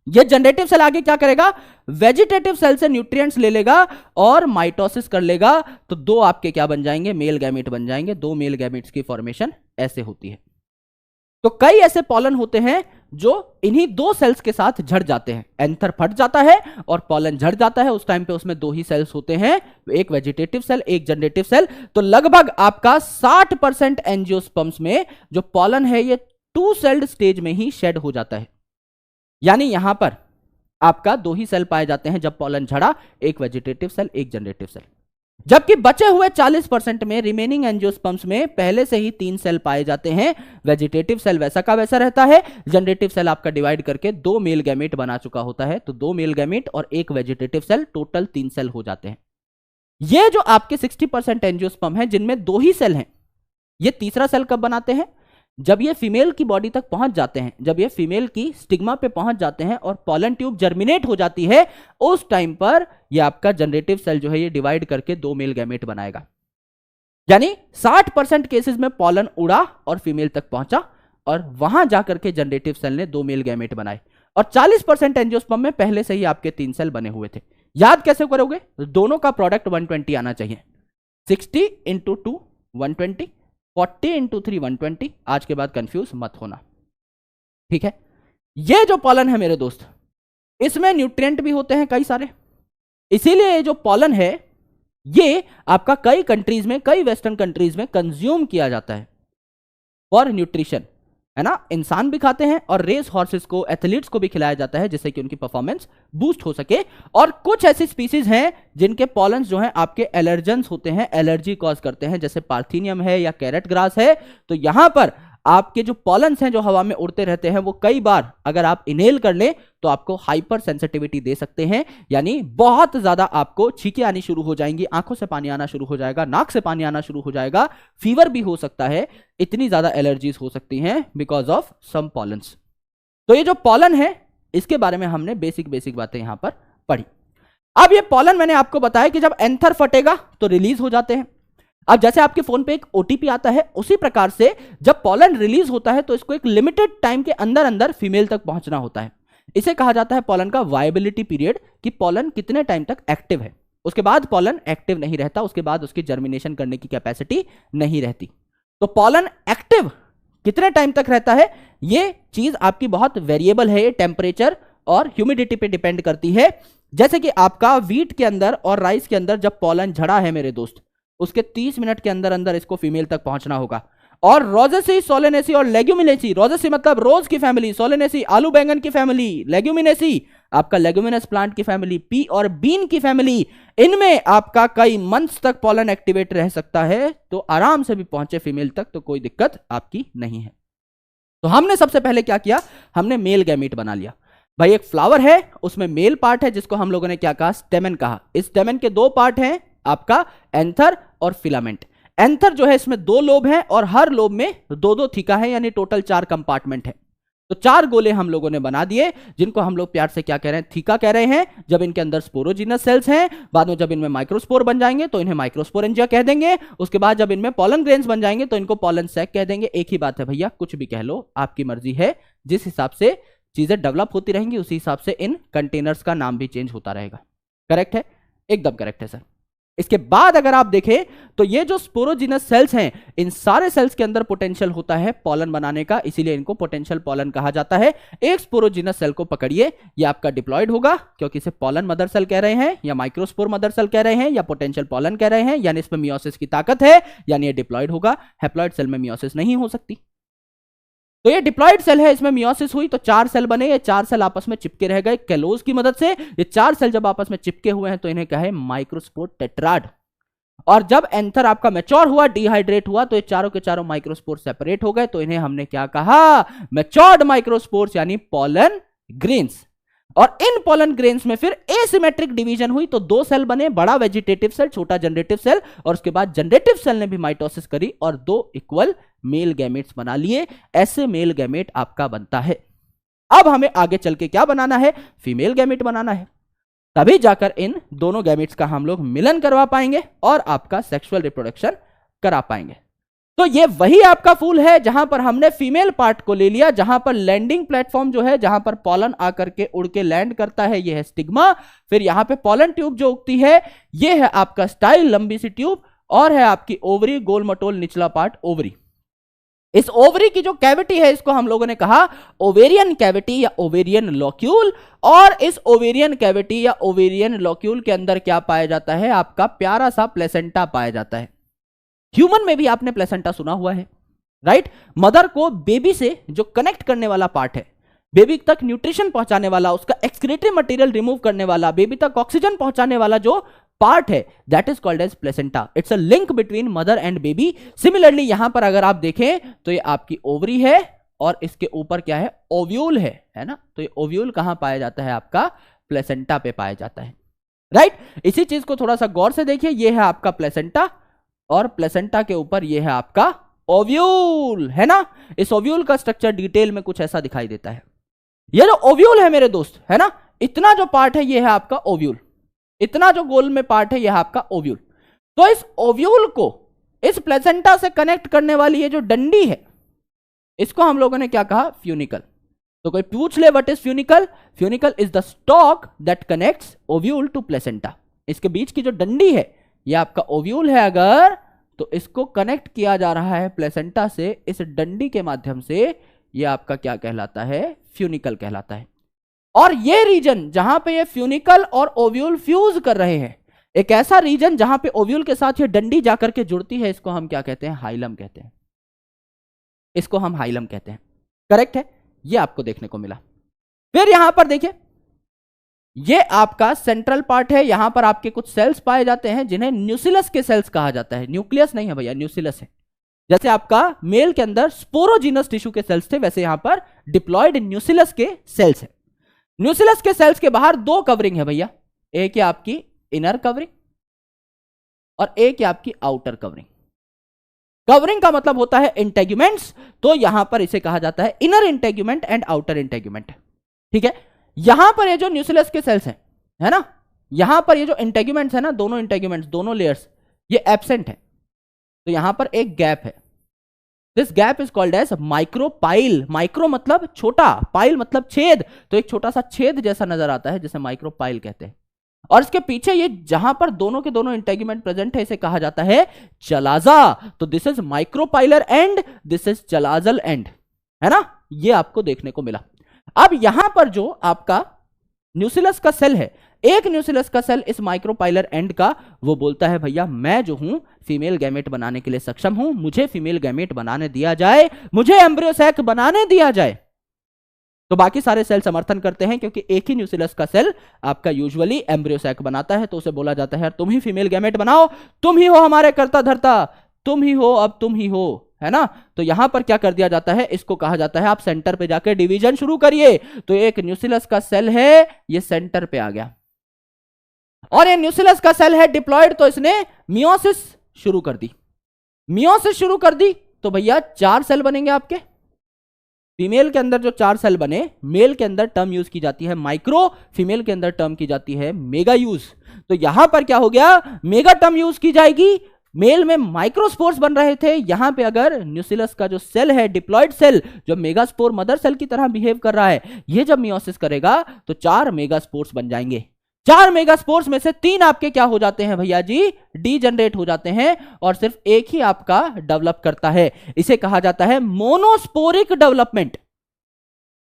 ये जनरेटिव सेल आगे क्या करेगा? वेजिटेटिव सेल से न्यूट्रिएंट्स ले लेगा और माइटोसिस कर लेगा, तो 2 आपके क्या बन जाएंगे? मेल गैमेट बन जाएंगे। 2 मेल गैमेट्स की फॉर्मेशन ऐसे होती है। तो कई ऐसे पॉलन होते हैं जो इन्हीं 2 सेल्स के साथ झड़ जाते हैं। एंथर फट जाता है और पॉलन झड़ जाता है। उस टाइम पे उसमें 2 ही सेल्स होते हैं, एक वेजिटेटिव सेल, एक जनरेटिव सेल। तो लगभग आपका 60% एंजियोस्पर्म्स में जो पॉलन है ये 2 सेल्ड स्टेज में ही शेड हो जाता है। यानी यहां पर आपका 2 ही सेल पाए जाते हैं जब पॉलन झड़ा, एक वेजिटेटिव सेल, एक जनरेटिव सेल। जबकि बचे हुए 40% में, रिमेनिंग एंजियोस्पर्म्स में पहले से ही 3 सेल पाए जाते हैं। वेजिटेटिव सेल वैसा का वैसा रहता है, जनरेटिव सेल आपका डिवाइड करके 2 मेल गैमेट बना चुका होता है। तो 2 मेल गैमेट और एक वेजिटेटिव सेल, टोटल 3 सेल हो जाते हैं। ये जो आपके 60% एंजियोस्पर्म है जिनमें 2 ही सेल हैं, ये तीसरा सेल कब बनाते हैं? जब ये फीमेल की बॉडी तक पहुंच जाते हैं, जब ये फीमेल की स्टिग्मा पे पहुंच जाते हैं और पॉलन ट्यूब जर्मिनेट हो जाती है, उस टाइम पर ये आपका जनरेटिव सेल जो है ये डिवाइड करके 2 मेल गैमेट बनाएगा। यानी 60% केसेस में पॉलन उड़ा और फीमेल तक पहुंचा और वहां जाकर के जनरेटिव सेल ने 2 मेल गैमेट बनाए। और 40% एंजियोस्पर्म में पहले से ही आपके 3 सेल बने हुए थे। याद कैसे करोगे? दोनों का प्रोडक्ट 120 आना चाहिए। 60 इंटू 2 120, 40 इंटू 3 120। आज के बाद कंफ्यूज मत होना, ठीक है? ये जो पॉलन है मेरे दोस्त, इसमें न्यूट्रिएंट भी होते हैं कई सारे। इसीलिए ये जो पॉलन है ये आपका कई कंट्रीज में, कई वेस्टर्न कंट्रीज में कंज्यूम किया जाता है फॉर न्यूट्रिशन, है ना? इंसान भी खाते हैं और रेस हॉर्सेस को, एथलीट्स को भी खिलाया जाता है जिससे कि उनकी परफॉर्मेंस बूस्ट हो सके। और कुछ ऐसी स्पीसीज हैं जिनके पॉलन्स जो हैं आपके एलर्जेंस होते हैं, एलर्जी कॉज करते हैं, जैसे पार्थीनियम है या कैरेट ग्रास है। तो यहां पर आपके जो पॉलन्स हैं जो हवा में उड़ते रहते हैं वो कई बार अगर आप इनहेल कर लें तो आपको हाइपर सेंसिटिविटी दे सकते हैं। यानी बहुत ज्यादा आपको छींकें आनी शुरू हो जाएंगी, आंखों से पानी आना शुरू हो जाएगा, नाक से पानी आना शुरू हो जाएगा, फीवर भी हो सकता है। इतनी ज्यादा एलर्जीज हो सकती हैं बिकॉज ऑफ सम पॉलन्स। तो ये जो पॉलन है इसके बारे में हमने बेसिक बातें यहां पर पढ़ी। अब ये पॉलन मैंने आपको बताया कि जब एंथर फटेगा तो रिलीज हो जाते हैं। अब जैसे आपके फोन पे एक ओटीपी आता है, उसी प्रकार से जब पॉलन रिलीज होता है तो इसको एक लिमिटेड टाइम के अंदर अंदर फीमेल तक पहुंचना होता है। इसे कहा जाता है पॉलन का वायबिलिटी पीरियड, कि पॉलन कितने टाइम तक एक्टिव है। उसके बाद पॉलन एक्टिव नहीं रहता, उसके बाद उसकी जर्मिनेशन करने की कैपेसिटी नहीं रहती। तो पॉलन एक्टिव कितने टाइम तक रहता है, ये चीज आपकी बहुत वेरिएबल है, टेम्परेचर और ह्यूमिडिटी पे डिपेंड करती है। जैसे कि आपका वीट के अंदर और राइस के अंदर जब पॉलन झड़ा है मेरे दोस्त, उसके 30 मिनट के अंदर अंदर इसको फीमेल तक पहुंचना होगा। और रोजेसी, सोलेनेसी और लेग्यूमिनेसी, रोजेसी मतलब रोज की फैमिली, सोलेनेसी आलू बैंगन की फैमिली, लेग्यूमिनेसी आपका लेग्यूमिनस प्लांट की फैमिली, पी और बीन की फैमिली, इनमें आपका कई मंथ्स तक पॉलन एक्टिवेट रह सकता है। तो आराम से भी पहुंचे फीमेल तक तो कोई दिक्कत आपकी नहीं है। तो हमने सबसे पहले क्या किया, हमने मेल गैमीट बना लिया। भाई एक फ्लावर है, उसमें मेल पार्ट है जिसको हम लोगों ने क्या कहा, स्टेमन कहा। इस स्टेमन के 2 पार्ट हैं, आपका एंथर और फिलामेंट। एंथर जो है इसमें 2 लोब हैं और हर लोब में 2-2 थीका है, यानी टोटल 4 कंपार्टमेंट है। तो 4 गोले हम लोगों ने बना दिए, जिनको हम लोग प्यार से क्या कह रहे हैं, थीका कह रहे हैं। जब इनके अंदर स्पोरोजिनस सेल्स हैं, बाद में जब इनमें माइक्रोस्पोर बन जाएंगे तो इन्हें माइक्रोस्पोरेंजिया कह देंगे। उसके बाद जब इनमें पॉलन ग्रेन्स बन जाएंगे तो इनको पॉलन सैक कह देंगे। एक ही बात है भैया, कुछ भी कह लो, आपकी मर्जी है। जिस हिसाब से चीजें डेवलप होती रहेंगी उसी हिसाब से इन कंटेनर्स का नाम भी चेंज होता रहेगा। करेक्ट है, एकदम करेक्ट है सर। इसके बाद अगर आप देखें तो ये जो स्पोरोजिनस सेल्स हैं, इन सारे सेल्स के अंदर पोटेंशियल होता है पॉलन बनाने का, इसीलिए इनको पोटेंशियल पॉलन कहा जाता है। एक स्पोरोजिनस सेल को पकड़िए, ये आपका डिप्लॉयड होगा क्योंकि इसे पॉलन मदर सेल कह रहे हैं, या माइक्रोस्पोर मदर सेल कह रहे हैं, या पोटेंशियल पॉलन कह रहे हैं, यानी इसमें मियोसिस की ताकत है, यानी ये डिप्लॉयड होगा। हैप्लॉयड सेल में मियोसिस नहीं हो सकती, तो ये डिप्लॉयड सेल है, इसमें मियोसिस हुई तो 4 सेल बने। ये 4 सेल आपस में चिपके रह गए कैलोज की मदद से। ये 4 सेल जब आपस में चिपके हुए हैं तो इन्हें क्या है, माइक्रोस्पोर टेट्राड। और जब एंथर आपका मैच्योर हुआ, डिहाइड्रेट हुआ, तो ये चारों के चारों माइक्रोस्पोर सेपरेट हो गए, तो इन्हें हमने क्या कहा, मैच्योर्ड माइक्रोस्पोर्स यानी पॉलन ग्रेन्स। और इन पॉलन ग्रेन्स में फिर एसिमेट्रिक डिवीजन हुई, तो 2 सेल बने, बड़ा वेजिटेटिव सेल, छोटा जनरेटिव सेल, और उसके बाद जनरेटिव सेल ने भी माइटोसिस करी और 2 इक्वल मेल गैमेट्स बना लिए। ऐसे मेल गैमेट आपका बनता है। अब हमें आगे चल के क्या बनाना है, फीमेल गैमेट बनाना है, तभी जाकर इन दोनों गैमेट्स का हम लोग मिलन करवा पाएंगे और आपका सेक्सुअल रिप्रोडक्शन करा पाएंगे। तो ये वही आपका फूल है जहां पर हमने फीमेल पार्ट को ले लिया, जहां पर लैंडिंग प्लेटफॉर्म जो है, जहां पर पॉलन आकर के उड़ के लैंड करता है, ये है स्टिग्मा। फिर यहां पे पॉलन ट्यूब जो उगती है, ये है आपका स्टाइल, लंबी सी ट्यूब, और है आपकी ओवरी, गोल मटोल निचला पार्ट ओवरी। इस ओवरी की जो कैविटी है, इसको हम लोगों ने कहा ओवेरियन कैविटी या ओवेरियन लॉक्यूल। और इस ओवेरियन कैविटी या ओवेरियन लॉक्यूल के अंदर क्या पाया जाता है, आपका प्यारा सा प्लेसेंटा पाया जाता है। ह्यूमन में भी आपने प्लेसेंटा सुना हुआ है, राइट। मदर को बेबी से जो कनेक्ट करने वाला पार्ट है, बेबी तक न्यूट्रिशन पहुंचाने वाला, उसका एक्सक्रीटरी मटेरियल रिमूव करने वाला, बेबी तक ऑक्सीजन पहुंचाने वाला जो पार्ट है, that is called as placenta. It's a link between mother and baby. Similarly यहां पर अगर आप देखें तो ये आपकी ओवरी है और इसके ऊपर क्या है, ओव्यूल है ना। तो ये ओव्यूल कहां पाया जाता है, आपका प्लेसेंटा पे पाया जाता है, राइट। इसी चीज को थोड़ा सा गौर से देखिए, ये है आपका प्लेसेंटा और प्लेसेंटा के ऊपर ये है आपका ओव्यूल, है ना। इस ओव्यूल का स्ट्रक्चर डिटेल में कुछ ऐसा दिखाई देता है। ये जो ओव्यूल है मेरे दोस्त, है ना, इतना जो पार्ट है ये है आपका ओव्यूल, इतना जो गोल में पार्ट है यह आपका ओव्यूल। तो इस ओव्यूल को इस प्लेसेंटा से कनेक्ट करने वाली ये जो डंडी है, इसको हम लोगों ने क्या कहा, फ्यूनिकल। तो कोई पूछ ले what is funicle, funicle is the stalk that connects ovule to placenta. इसके बीच की जो डंडी है ये आपका ओव्यूल है, अगर तो इसको कनेक्ट किया जा रहा है प्लेसेंटा से, इस डंडी के माध्यम से, ये आपका क्या कहलाता है, फ्यूनिकल कहलाता है। और ये रीजन जहां पे ये फ्यूनिकल और ओव्यूल फ्यूज कर रहे हैं, एक ऐसा रीजन जहां पे ओव्यूल के साथ ये डंडी जाकर के जुड़ती है, इसको हम क्या कहते हैं, हाइलम कहते हैं। इसको हम हाइलम कहते हैं, करेक्ट है। ये आपको देखने को मिला। फिर यहां पर देखिए, ये आपका सेंट्रल पार्ट है, यहां पर आपके कुछ सेल्स पाए जाते हैं जिन्हें न्यूसिलस के सेल्स कहा जाता है। न्यूक्लियस नहीं है भैया, न्यूसिलस है। जैसे आपका मेल के अंदर स्पोरोजिनस टिश्यू के सेल्स थे, वैसे यहां पर डिप्लॉयड न्यूसिलस के सेल्स है। न्यूसिलस के सेल्स के बाहर 2 कवरिंग है भैया, एक है आपकी इनर कवरिंग और एक है आपकी आउटर कवरिंग। कवरिंग का मतलब होता है इंटेग्यूमेंट्स, तो यहां पर इसे कहा जाता है inner integument and outer integument, ठीक है। यहां पर ये जो न्यूसिलस के सेल्स हैं, है ना, यहां पर ये जो इंटेग्यूमेंट्स है ना, दोनों इंटेग्यूमेंट्स, दोनों लेयर्स, ये एब्सेंट है। तो यहां पर एक गैप है, this gap is called as micropyle. Micro मतलब छोटा, पाइल मतलब छेद, तो एक छोटा सा छेद जैसा नजर आता है जिसे माइक्रोपाइल कहते हैं। और इसके पीछे ये जहां पर दोनों के दोनों इंटेग्यूमेंट प्रेजेंट है, इसे कहा जाता है चलाजा। तो this is micropylar and, this is chalazal end, है ना। ये आपको देखने को मिला। अब यहां पर जो आपका न्यूसिलस का सेल है, एक न्यूसिलस का सेल इस माइक्रोपाइलर एंड का, वो बोलता है भैया मैं जो हूं फीमेल गैमेट बनाने के लिए सक्षम हूं, मुझे फीमेल गैमेट बनाने दिया जाए, मुझे एम्ब्रियो सैक बनाने दिया जाए। तो बाकी सारे सेल समर्थन करते हैं, क्योंकि एक ही न्यूसिलस का सेल आपका यूजुअली एम्ब्रियो सैक बनाता है। तो उसे बोला जाता है यार तुम ही फीमेल गैमेट बनाओ, तुम ही हो हमारे कर्ता धर्ता, तुम ही हो, अब तुम ही हो, है ना। तो यहां पर क्या कर दिया जाता है, इसको कहा जाता है आप सेंटर पे जाके डिवीजन शुरू करिए। तो एक न्यूसिलस का सेल है, ये सेंटर पे आ गया, और ये न्यूसिलस का सेल है डिप्लॉयड, तो इसने मियोसिस शुरू कर दी। मियोसिस शुरू कर दी तो भैया 4 सेल बनेंगे आपके, फीमेल के अंदर जो 4 सेल बने, मेल के अंदर टर्म यूज की जाती है माइक्रो, फीमेल के अंदर टर्म की जाती है मेगा यूज। तो यहां पर क्या हो गया, मेगा टर्म यूज की जाएगी, मेल में माइक्रोस्पोर्स बन रहे थे, यहां पे अगर न्यूक्लियस का जो सेल है, डिप्लॉयड सेल, जो मेगास्पोर मदर सेल की तरह बिहेव कर रहा है, ये जब मियोसिस करेगा तो 4 मेगास्पोर्स बन जाएंगे। 4 मेगास्पोर्स में से 3 आपके क्या हो जाते हैं भैया जी, डीजनरेट हो जाते हैं, और सिर्फ एक ही आपका डेवलप करता है। इसे कहा जाता है मोनोस्पोरिक डेवलपमेंट।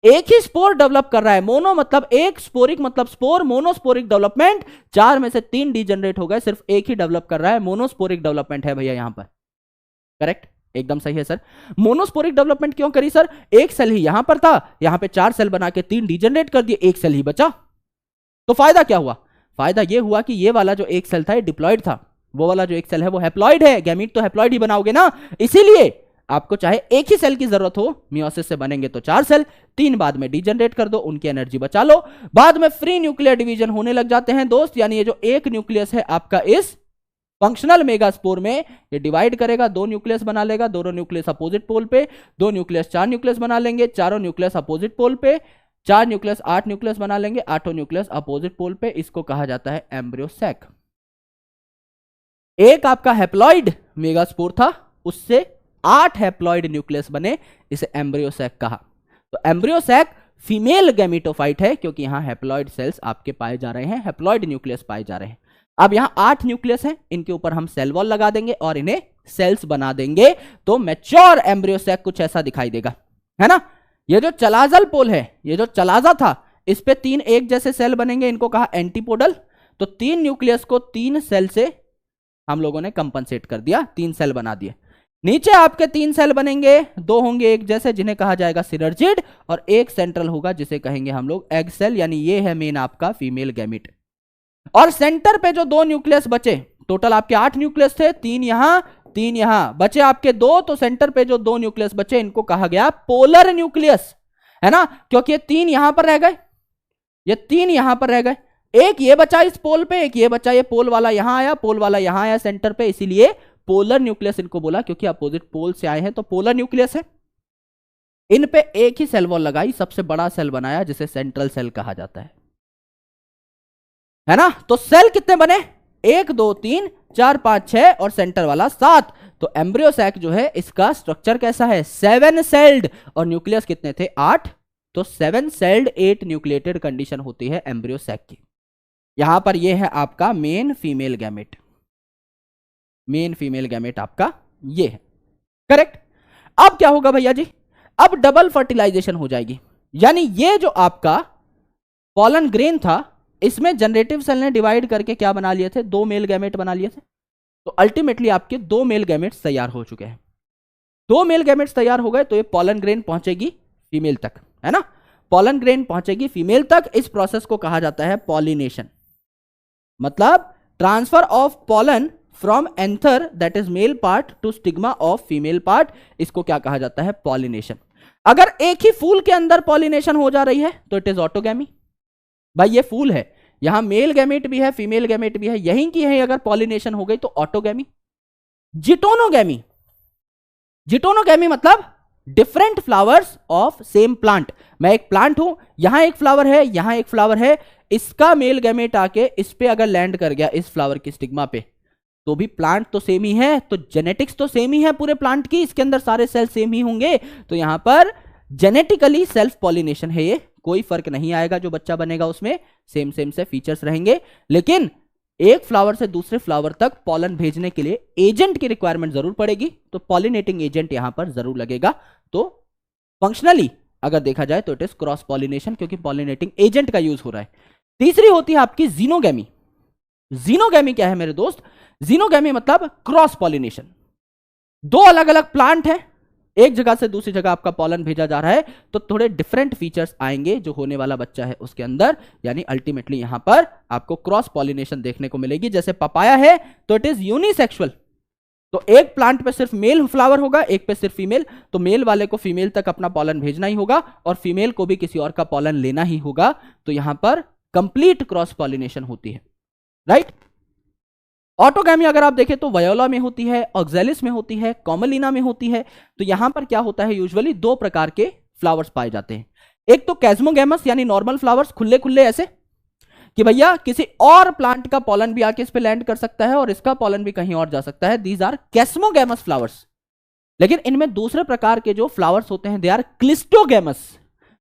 एक ही स्पोर डेवलप कर रहा है, मोनो मतलब एक, स्पोरिक मतलब स्पोर, मोनोस्पोरिक डेवलपमेंट। 4 में से 3 डीजनरेट हो गए, सिर्फ एक ही डेवलप कर रहा है, मोनोस्पोरिक डेवलपमेंट है भैया यहां पर। करेक्ट, एकदम सही है सर। मोनोस्पोरिक डेवलपमेंट क्यों करी सर, एक सेल ही यहां पर था, यहां पे 4 सेल बना के 3 डीजनरेट कर दिए, एक सेल ही बचा। तो फायदा क्या हुआ, फायदा ये हुआ कि ये वाला जो एक सेल था ये डिप्लॉयड था, वो वाला जो एक सेल है वो हैप्लॉयड है, गैमीट तो हैप्लॉयड ही बनाओगे ना, इसीलिए आपको चाहे एक ही सेल की जरूरत हो, मियोसिस से बनेंगे तो 4 सेल, 3 बाद में डीजनरेट कर दो, उनकी एनर्जी बचा लो, बाद में फ्री न्यूक्लियर डिवीजन होने लग जाते हैं दोस्त। यानी ये जो एक न्यूक्लियस है आपका इस फंक्शनल मेगास्पोर में, ये डिवाइड करेगा, 2 न्यूक्लियस बना लेगा, दोनों न्यूक्लियस अपोजिट पोल पे, 2 न्यूक्लियस 4 न्यूक्लियस बना लेंगे, चारों न्यूक्लियस अपोजिट पोल पे, 4 न्यूक्लियस 8 न्यूक्लियस बना लेंगे, 8 न्यूक्लियस अपोजिट पोल पे। इसको कहा जाता है एम्ब्रियो सैक। एक आपका हैप्लॉइड मेगास्पोर था, उससे 8 हैप्लॉइड न्यूक्लियस बने, इसे एम्ब्रियो सैक कहा। तो एम्ब्रियो सैक फीमेल गैमेटोफाइट है, क्योंकि यहां हैप्लॉइड सेल्स आपके पाए जा रहे हैं, हैप्लॉइड न्यूक्लियस पाए जा रहे हैं। अब यहां 8 न्यूक्लियस हैं, इनके ऊपर हम सेल वॉल लगा देंगे और इन्हें सेल्स बना देंगे, तो मैच्योर एम्ब्रियो सैक कुछ ऐसा दिखाई देगा, है ना। ये जो चलाजल पोल है, ये जो चलाजा था, इस पे 3 एक जैसे सेल बनेंगे, इनको कहा एंटीपोडल। तो 3 न्यूक्लियस को 3 सेल से हम लोगों ने कंपनसेट कर दिया, 3 सेल बना दिए। नीचे आपके 3 सेल बनेंगे, 2 होंगे एक जैसे जिन्हें कहा जाएगा सिनर्जिड, और एक सेंट्रल होगा जिसे कहेंगे हम लोग एग सेल, यानी ये है मेन आपका फीमेल गैमिट। और सेंटर पे जो 2 न्यूक्लियस बचे, टोटल आपके 8 न्यूक्लियस थे, 3 यहां 3 यहां, बचे आपके 2, तो सेंटर पे जो 2 न्यूक्लियस बचे इनको कहा गया पोलर न्यूक्लियस, है ना, क्योंकि ये 3 यहां पर रह गए, ये 3 यहां पर रह गए, एक ये बचा इस पोल पे, एक ये बचा, ये पोल वाला यहां आया, पोल वाला यहां आया सेंटर पे, इसीलिए पोलर न्यूक्लियस इनको बोला, क्योंकि अपोजिट पोल से आए हैं, तो पोलर न्यूक्लियस है। इन पे एक ही सेल वॉल लगाई, सबसे बड़ा सेल बनाया जिसे सेंट्रल सेल कहा जाता है ना। तो सेल कितने बने, 1 2 3 4 5 6 और सेंटर वाला 7। तो एम्ब्रियो सैक जो है इसका स्ट्रक्चर कैसा है, 7 सेल्ड, और न्यूक्लियस कितने थे, 8। तो 7 सेल्ड 8 न्यूक्लिएटेड कंडीशन होती है एम्ब्रियो सैक की। यहां पर यह है आपका main female gamete, main female gamete आपका ये है। करेक्ट। अब क्या होगा भैया जी, अब डबल फर्टिलाइजेशन हो जाएगी, यानी ये जो आपका पॉलन ग्रेन था, इसमें जनरेटिव सेल ने डिवाइड करके क्या बना लिए थे, 2 मेल गैमेट बना लिए थे। तो अल्टीमेटली आपके 2 मेल गैमेट्स तैयार हो चुके हैं, 2 मेल गैमेट्स तैयार हो गए, तो ये पॉलन ग्रेन पहुंचेगी फीमेल तक, है ना, पॉलन ग्रेन पहुंचेगी फीमेल तक। इस प्रोसेस को कहा जाता है पॉलिनेशन, मतलब transfer of pollen from anther that is male part two stigma of female part, इसको क्या कहा जाता है, पॉलिनेशन। अगर एक ही फूल के अंदर पॉलिनेशन हो जा रही है तो इट इज ऑटोगैमी। भाई ये फूल है, यहां मेल गैमेट भी है फीमेल गैमेट भी है, यहीं की है, अगर पॉलिनेशन हो गई तो ऑटोगैमी। जिटोनोगैमी, जिटोनोगैमी मतलब different flowers of same plant. मैं एक प्लांट हूं, यहां एक फ्लावर है, यहां एक फ्लावर है, इसका मेल गैमेट आके इस पे अगर लैंड कर गया, इस फ्लावर की स्टिग्मा पे, तो भी प्लांट तो सेम ही है, तो जेनेटिक्स तो सेम ही है पूरे प्लांट की, इसके अंदर सारे सेल सेम ही होंगे, तो यहां पर जेनेटिकली सेल्फ पॉलिनेशन है, ये कोई फर्क नहीं आएगा, जो बच्चा बनेगा उसमें सेम सेम से फीचर्स रहेंगे। लेकिन एक फ्लावर से दूसरे फ्लावर तक पॉलन भेजने के लिए एजेंट की रिक्वायरमेंट जरूर पड़ेगी, तो पॉलिनेटिंग एजेंट यहां पर जरूर लगेगा। तो फंक्शनली अगर देखा जाए तो इट इज क्रॉस पॉलिनेशन, क्योंकि पॉलिनेटिंग एजेंट का यूज हो रहा है। तीसरी होती है आपकी जीनोगैमी। जीनोगैमी क्या है मेरे दोस्त, जीनोगैमी मतलब क्रॉस पॉलिनेशन। 2 अलग अलग प्लांट है, एक जगह से दूसरी जगह आपका पॉलन भेजा जा रहा है, तो थोड़े डिफरेंट फीचर्स आएंगे जो होने वाला बच्चा है उसके अंदर, यानी अल्टीमेटली यहां पर आपको क्रॉस पॉलिनेशन देखने को मिलेगी। जैसे पपाया है तो इट इज यूनिसेक्सुअल, तो एक प्लांट पे सिर्फ मेल फ्लावर होगा, एक पे सिर्फ फीमेल, तो मेल वाले को फीमेल तक अपना पॉलन भेजना ही होगा और फीमेल को भी किसी और का पॉलन लेना ही होगा, तो यहां पर कंप्लीट क्रॉस पॉलिनेशन होती है, राइट। ऑटोगैमी अगर आप देखें तो वायोला में होती है, ऑक्सैलिस में होती है, कॉमलिना में होती है। तो यहां पर क्या होता है, यूजुअली 2 प्रकार के फ्लावर्स पाए जाते हैं। एक तो कैस्मोगैमस यानी नॉर्मल फ्लावर्स, खुले खुले ऐसे कि भैया किसी और प्लांट का पॉलन भी आके इस पे लैंड कर सकता है और इसका पॉलन भी कहीं और जा सकता है। These are chasmogamous flowers. लेकिन इनमें दूसरे प्रकार के जो फ्लावर्स होते हैं दे आर क्लिस्टोगैमस।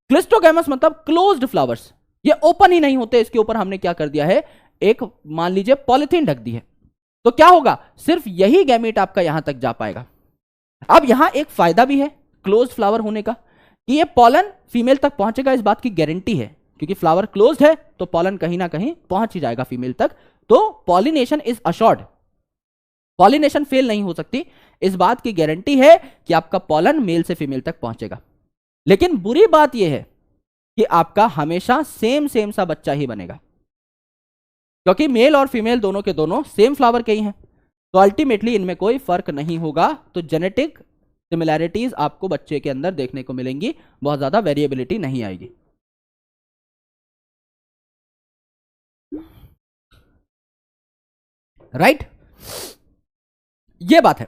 क्लिस्टोगैमस मतलब क्लोज्ड फ्लावर्स, ये ओपन ही नहीं होते। इसके ऊपर हमने क्या कर दिया है, एक मान लीजिए पॉलिथीन ढक दी है, तो क्या होगा, सिर्फ यही गैमेट आपका यहां तक जा पाएगा। अब यहां एक फायदा भी है क्लोज्ड फ्लावर होने का कि ये पॉलन फीमेल तक पहुंचेगा, इस बात की गारंटी है, क्योंकि फ्लावर क्लोज्ड है तो पॉलन कहीं ना कहीं पहुंच ही जाएगा फीमेल तक। तो pollination is assured, pollination fail नहीं हो सकती, इस बात की गारंटी है कि आपका पॉलन मेल से फीमेल तक पहुंचेगा। लेकिन बुरी बात यह है कि आपका हमेशा सेम सा बच्चा ही बनेगा, क्योंकि मेल और फीमेल दोनों के दोनों सेम फ्लावर के ही हैं, तो अल्टीमेटली इनमें कोई फर्क नहीं होगा। तो जेनेटिक सिमिलैरिटीज आपको बच्चे के अंदर देखने को मिलेंगी, बहुत ज्यादा वेरिएबिलिटी नहीं आएगी। राइट, ये बात है।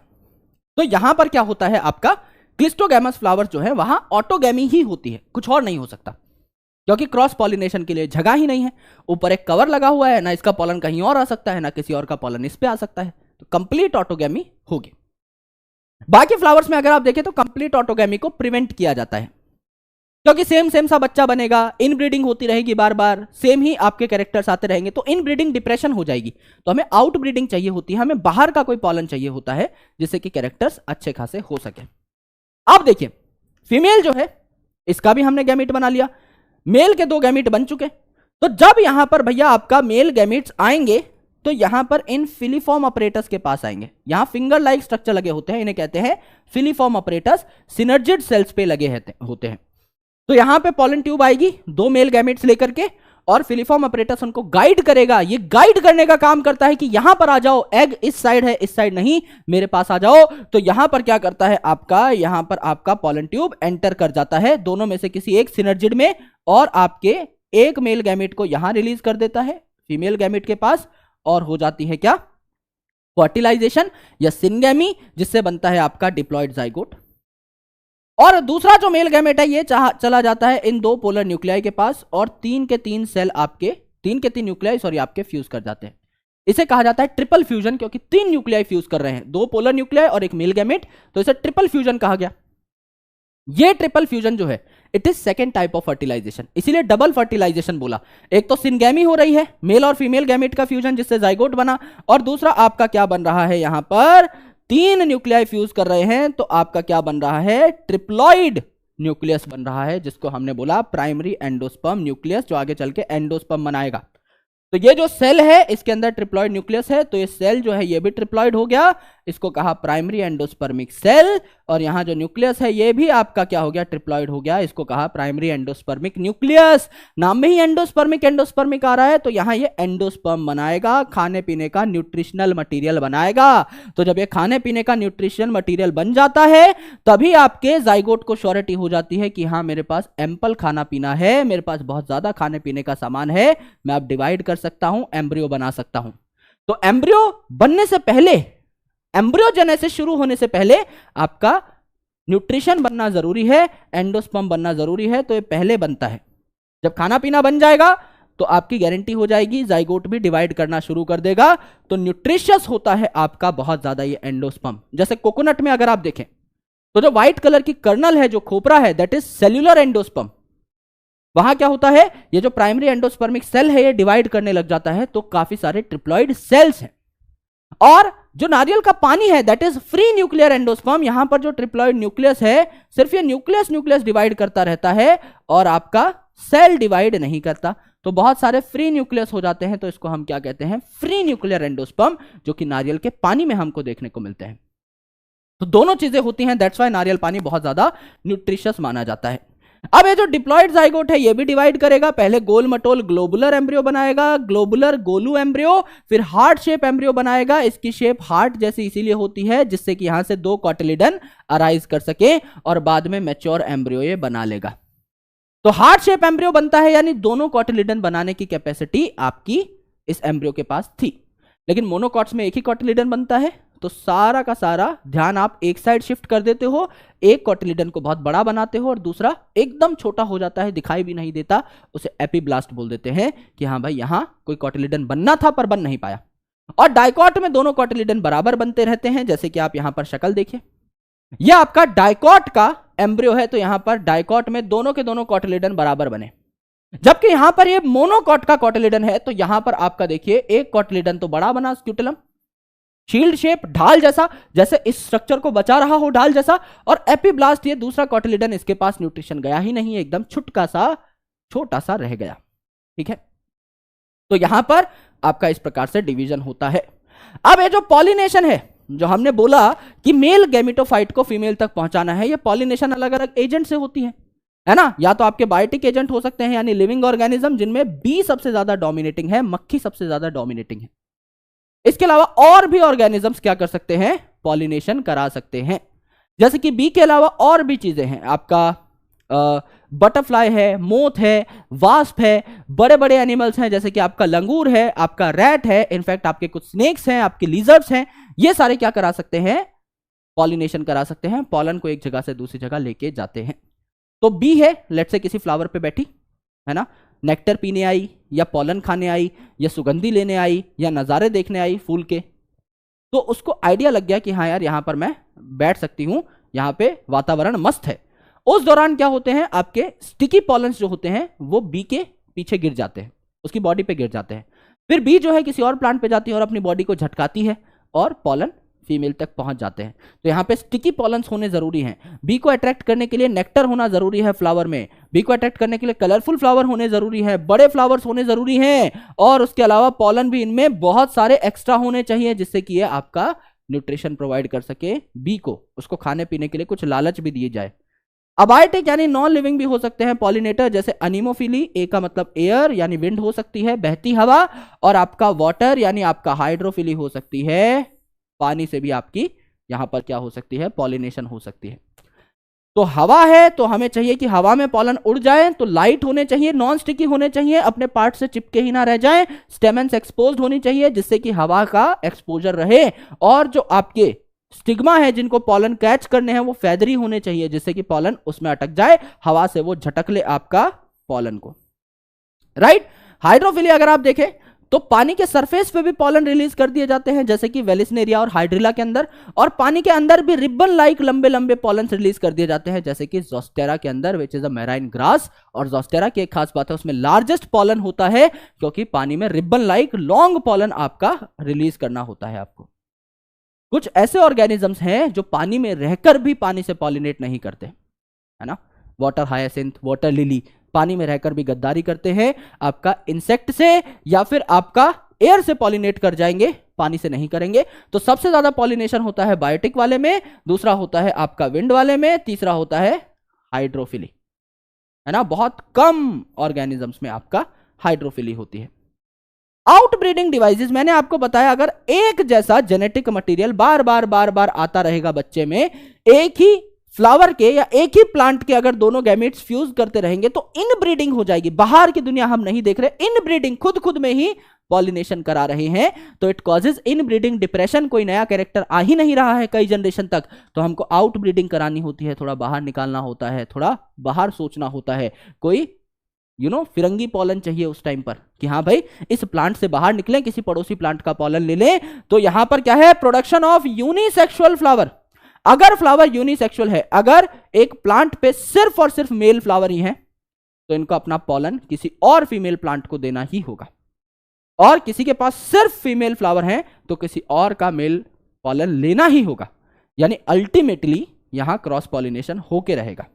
तो यहां पर क्या होता है, आपका क्लिस्टोगैमस फ्लावर जो है वहां ऑटोगैमी ही होती है, कुछ और नहीं हो सकता, क्योंकि क्रॉस पॉलिनेशन के लिए जगह ही नहीं है। ऊपर एक कवर लगा हुआ है, ना इसका पॉलन कहीं और आ सकता है, ना किसी और का पॉलन इस पे आ सकता है, तो कंप्लीट ऑटोगैमी होगी। बाकी फ्लावर्स में अगर आप देखें तो कंप्लीट ऑटोगैमी को प्रिवेंट किया जाता है, क्योंकि सेम सा बच्चा बनेगा, इनब्रीडिंग होती रहेगी, बार बार सेम ही आपके कैरेक्टर्स आते रहेंगे, तो इनब्रीडिंग डिप्रेशन हो जाएगी। तो हमें आउट ब्रीडिंग चाहिए होती है, हमें बाहर का कोई पॉलन चाहिए होता है जिससे कि कैरेक्टर्स अच्छे खासे हो सके। अब देखिए फीमेल जो है इसका भी हमने गैमीट बना लिया, मेल के 2 गैमीट बन चुके। तो जब यहां पर भैया आपका मेल गैमीट्स आएंगे तो यहां पर इन फिलीफॉर्म अपरेटस के पास आएंगे। यहां फिंगर लाइक स्ट्रक्चर लगे होते हैं, इन्हें कहते हैं फिलीफॉर्म अपरेटस, सिनर्जिड सेल्स पे लगे होते हैं। तो यहां पे पॉलन ट्यूब आएगी 2 मेल गैमेट्स लेकर के, और फिलीफॉर्म अपरेटस उनको गाइड करेगा। ये गाइड करने का काम करता है कि यहां पर आ जाओ, एग इस साइड है, इस साइड नहीं, मेरे पास आ जाओ। तो यहां पर क्या करता है आपका, यहां पर आपका पॉलन ट्यूब एंटर कर जाता है दोनों में से किसी एक सिनर्जिड में, और आपके एक मेल गैमेट को यहां रिलीज कर देता है फीमेल गैमेट के पास, और हो जाती है क्या, फर्टिलाइजेशन या सिनगैमी, जिससे बनता है आपका डिप्लॉयड जाइगोट। और दूसरा जो मेल गैमेट है ये चला जाता है इन 2 पोलर न्यूक्लियाई के पास, और 3 के 3 सेल आपके 3 के 3 न्यूक्लियाई सॉरी आपके फ्यूज कर जाते हैं। इसे कहा जाता है ट्रिपल फ्यूजन, क्योंकि 3 न्यूक्लियाई फ्यूज कर रहे हैं, 2 पोलर न्यूक्लियाई और एक मेल गैमेट, तो इसे ट्रिपल फ्यूजन कहा गया। ये ट्रिपल फ्यूजन जो है it is second type of fertilization, इसीलिए डबल फर्टिलाइजेशन बोला। एक तो सिनगैमी हो रही है, मेल और फीमेल गैमेट का फ्यूजन जिससे जाइगोट बना, और दूसरा आपका क्या बन रहा है, यहां पर 3 न्यूक्लियाई फ्यूज कर रहे हैं, तो आपका क्या बन रहा है, ट्रिप्लॉइड न्यूक्लियस बन रहा है, जिसको हमने बोला प्राइमरी एंडोस्पर्म न्यूक्लियस, जो आगे चल के एंडोस्पर्म बनाएगा। तो ये जो सेल है इसके अंदर ट्रिप्लॉइड न्यूक्लियस है, तो ये सेल जो है ये भी ट्रिप्लॉइड हो गया, इसको कहा प्राइमरी एंडोस्पर्मिक सेल। और यहां जो न्यूक्लियस है ये भी आपका क्या हो गया, ट्रिप्लॉइड हो गया, इसको कहा प्राइमरी एंडोस्पर्मिक न्यूक्लियस। नाम में ही एंडोस्पर्मिक आ रहा है, तो यहां ये एंडोस्पर्म बनाएगा, खाने पीने का न्यूट्रिशनल मटीरियल बनाएगा। तो जब ये खाने पीने का न्यूट्रिशनल मटीरियल बन जाता है तभी आपके जाइगोट को श्योरिटी हो जाती है कि हाँ मेरे पास एम्पल खाना पीना है, मेरे पास बहुत ज्यादा खाने पीने का सामान है, मैं अब डिवाइड कर सकता हूं, एम्ब्रियो बना सकता हूं। तो एम्ब्रियो बनने से पहले, एम्ब्रियोजेनेसिस शुरू होने से पहले आपका न्यूट्रिशन बनना जरूरी है, एंडोस्पर्म बनना जरूरी है, तो ये पहले बनता है। जब खाना पीना बन जाएगा तो आपकी गारंटी हो जाएगी, जाइगोट भी डिवाइड करना शुरू कर देगा। तो न्यूट्रिशियस होता है आपका बहुत ज्यादा ये एंडोस्पर्म। जैसे कोकोनट में अगर आप देखें तो जो व्हाइट कलर की कर्नल है, जो खोपरा है, दैट इज सेल्यूलर एंडोस्पर्म। वहां क्या होता है, ये जो प्राइमरी एंडोस्पर्मिक सेल है ये डिवाइड करने लग जाता है, तो काफी सारे ट्रिप्लॉइड सेल्स हैं। और जो नारियल का पानी है that is free nuclear endosperm, यहां पर जो ट्रिप्लॉइड न्यूक्लियस है सिर्फ ये न्यूक्लियस डिवाइड करता रहता है और आपका सेल डिवाइड नहीं करता, तो बहुत सारे फ्री न्यूक्लियस हो जाते हैं, तो इसको हम क्या कहते हैं, फ्री न्यूक्लियर एंडोस्पर्म, जो कि नारियल के पानी में हमको देखने को मिलते हैं। तो दोनों चीजें होती हैं, दैट्स व्हाई नारियल पानी बहुत ज्यादा न्यूट्रिशियस माना जाता है। अब ये जो डिप्लॉइड जाइगोट है ये भी डिवाइड करेगा, पहले गोल मटोल ग्लोबुलर एम्ब्रियो बनाएगा, ग्लोबुलर गोलू एम्ब्रियो, फिर हार्ट शेप एम्ब्रियो बनाएगा। इसकी शेप हार्ट जैसी इसीलिए होती है जिससे कि यहां से 2 कॉटिलिडन अराइज कर सके, और बाद में मैच्योर एम्ब्रियो ये बना लेगा। तो हार्ट शेप एम्ब्रियो बनता है, यानी दोनों कॉटिलिडन बनाने की कैपेसिटी आपकी इस एम्ब्रियो के पास थी। लेकिन मोनोकॉट्स में एक ही कॉटिलिडन बनता है, तो सारा का सारा ध्यान आप एक साइड शिफ्ट कर देते हो, एक कोटिलिडन को बहुत बड़ा बनाते हो और दूसरा एकदम छोटा हो जाता है, दिखाई भी नहीं देता, उसे एपीब्लास्ट बोल देते हैं कि हाँ भाई यहां कोई कोटिलिडन बनना था पर बन नहीं पाया। और डाइकॉट में दोनों कोटिलिडन बराबर बनते रहते हैं, जैसे कि आप यहां पर शक्ल देखिए, यह आपका डाइकॉट का एम्ब्रियो है, तो यहां पर डाइकॉट में दोनों के दोनों कोटिलिडन बराबर बने। जबकि यहां पर ये मोनोकॉट का कोटिलिडन है, तो यहां पर आपका देखिए एक कोटिलिडन तो बड़ा बना, स्क्यूटेलम शील्ड शेप, ढाल जैसा, जैसे इस स्ट्रक्चर को बचा रहा हो ढाल जैसा, और एपीब्लास्ट ये दूसरा कोटिलिडन, इसके पास न्यूट्रिशन गया ही नहीं, एकदम छुटका सा छोटा सा रह गया। ठीक है, तो यहां पर आपका इस प्रकार से डिवीजन होता है। अब ये जो पॉलिनेशन है, जो हमने बोला कि मेल गैमेटोफाइट को फीमेल तक पहुंचाना है, ये पॉलिनेशन अलग अलग एजेंट से होती है ना। या तो आपके बायोटिक एजेंट हो सकते हैं, यानी लिविंग ऑर्गेनिज्म, जिनमें बी सबसे ज्यादा डोमिनेटिंग है, मक्खी सबसे ज्यादा डोमिनेटिंग है। इसके अलावा और भी ऑर्गेनिजम्स क्या कर सकते हैं, पॉलिनेशन करा सकते हैं। जैसे कि बी के अलावा और भी चीजें हैं, आपका बटरफ्लाई है, मोथ है, वास्प है, बड़े बड़े एनिमल्स हैं, जैसे कि आपका लंगूर है, आपका रैट है, इनफैक्ट आपके कुछ स्नेक्स हैं, आपके लिजर्ड्स हैं, ये सारे क्या करा सकते हैं, पॉलिनेशन करा सकते हैं, पॉलन को एक जगह से दूसरी जगह लेके जाते हैं। तो बी है, लेट से किसी फ्लावर पे बैठी है ना, नेक्टर पीने आई या पॉलन खाने आई या सुगंधी लेने आई या नज़ारे देखने आई फूल के, तो उसको आइडिया लग गया कि हाँ यार यहाँ पर मैं बैठ सकती हूँ, यहाँ पे वातावरण मस्त है। उस दौरान क्या होते हैं, आपके स्टिकी पॉलन्स जो होते हैं वो बी के पीछे गिर जाते हैं, उसकी बॉडी पे गिर जाते हैं। फिर बी जो है किसी और प्लांट पे जाती है और अपनी बॉडी को झटकाती है और पॉलन फीमेल तक पहुंच जाते हैं। तो यहाँ पे स्टिकी पॉलन्स होने जरूरी हैं। बी को अट्रैक्ट करने के लिए नेक्टर होना जरूरी है फ्लावर में, बी को अट्रैक्ट करने के लिए कलरफुल फ्लावर होने जरूरी है, बड़े फ्लावर्स होने जरूरी हैं, और उसके अलावा पॉलन भी इनमें बहुत सारे एक्स्ट्रा होने चाहिए, जिससे कि ये आपका न्यूट्रिशन प्रोवाइड कर सके बी को, उसको खाने पीने के लिए कुछ लालच भी दिए जाए। अबायोटिक यानी नॉन लिविंग भी हो सकते हैं पॉलिनेटर, जैसे अनीमोफिली, ए का मतलब एयर यानी विंड हो सकती है, बहती हवा, और आपका वाटर यानी आपका हाइड्रोफिली हो सकती है, पानी से भी आपकी यहां पर क्या हो सकती है, पॉलिनेशन हो सकती है। तो हवा है तो हमें चाहिए कि हवा में पॉलन उड़ जाए, तो लाइट होने चाहिए, नॉन स्टिकी होने चाहिए, अपने पार्ट से चिपके ही ना रह जाए, स्टेमेंस एक्सपोज्ड होनी चाहिए जिससे कि हवा का एक्सपोजर रहे, और जो आपके स्टिग्मा है जिनको पॉलन कैच करने हैं वो फेदरी होने चाहिए, जिससे कि पॉलन उसमें अटक जाए, हवा से वो झटक ले आपका पॉलन को, राइट। हाइड्रोफिली अगर आप देखें तो पानी के सरफेस पे भी पॉलन रिलीज कर दिए जाते हैं, जैसे कि वेलिस्नेरिया और हाइड्रिला के अंदर, और पानी के अंदर भी रिबन लाइक लंबे लंबे पॉलन रिलीज कर दिए जाते हैं, जैसे कि जोस्टेरा के अंदर, which is a marine grass. और जोस्टेरा की एक खास बात है, उसमें लार्जेस्ट पॉलन होता है, क्योंकि पानी में रिबन लाइक लॉन्ग पॉलन आपका रिलीज करना होता है आपको। कुछ ऐसे ऑर्गेनिजम्स हैं जो पानी में रहकर भी पानी से पॉलिनेट नहीं करते, है ना, वाटर हायासिंथ, वाटर लिली, पानी में रहकर भी गद्दारी करते हैं, आपका इंसेक्ट से या फिर आपका एयर से पॉलिनेट कर जाएंगे, पानी से नहीं करेंगे। तो सबसे ज्यादा पॉलिनेशन होता है बायोटिक वाले में, दूसरा होता है आपका विंड वाले में, तीसरा होता है हाइड्रोफिली, है ना, बहुत कम ऑर्गेनिजम्स में आपका हाइड्रोफिली होती है। आउटब्रीडिंग डिवाइसेस, मैंने आपको बताया अगर एक जैसा जेनेटिक मटेरियल बार बार बार बार आता रहेगा बच्चे में, एक ही फ्लावर के या एक ही प्लांट के अगर दोनों गैमेट्स फ्यूज करते रहेंगे तो इनब्रीडिंग हो जाएगी। बाहर की दुनिया हम नहीं देख रहे, इनब्रीडिंग खुद में ही पॉलिनेशन करा रहे हैं, तो इट कॉजेज इनब्रीडिंग डिप्रेशन। कोई नया कैरेक्टर आ ही नहीं रहा है कई जनरेशन तक, तो हमको आउटब्रीडिंग करानी होती है, थोड़ा बाहर निकालना होता है, थोड़ा बाहर सोचना होता है, कोई फिरंगी पॉलन चाहिए उस टाइम पर कि हाँ भाई इस प्लांट से बाहर निकलें, किसी पड़ोसी प्लांट का पॉलन ले लें। तो यहां पर क्या है, प्रोडक्शन ऑफ यूनिसेक्सुअल फ्लावर। अगर फ्लावर यूनिसेक्सुअल है, अगर एक प्लांट पे सिर्फ और सिर्फ मेल फ्लावर ही है, तो इनको अपना पॉलन किसी और फीमेल प्लांट को देना ही होगा, और किसी के पास सिर्फ फीमेल फ्लावर है तो किसी और का मेल पॉलन लेना ही होगा, यानी अल्टीमेटली यहां क्रॉस पॉलिनेशन होके रहेगा।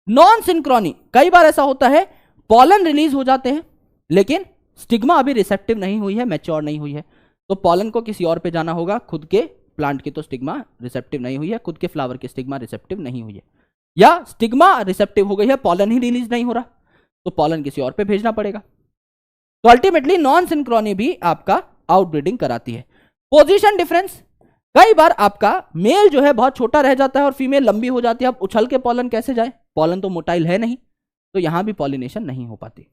नॉन सिंक्रोनी, कई बार ऐसा होता है पॉलन रिलीज हो जाते हैं लेकिन स्टिग्मा अभी रिसेप्टिव नहीं हुई है, मैच्योर नहीं हुई है, तो पॉलन को किसी और पे जाना होगा, खुद के प्लांट की तो स्टिग्मा रिसेप्टिव नहीं हुई है, खुद के फ्लावर की स्टिग्मा रिसेप्टिव नहीं हुई है, या स्टिग्मा रिसेप्टिव हो गई है, पॉलन ही रिलीज नहीं हो रहा, तो पॉलन किसी और पे भेजना पड़ेगा। तो अल्टीमेटली नॉन सिंक्रोनी भी आपका आउटब्रीडिंग कराती है। पोजीशन डिफरेंस, कई बार आपका मेल जो है बहुत छोटा रह जाता है और फीमेल लंबी हो जाती है, अब उछल के पॉलन कैसे जाए, पॉलन तो मोटाइल है नहीं, तो यहां भी पॉलिनेशन नहीं हो पाती।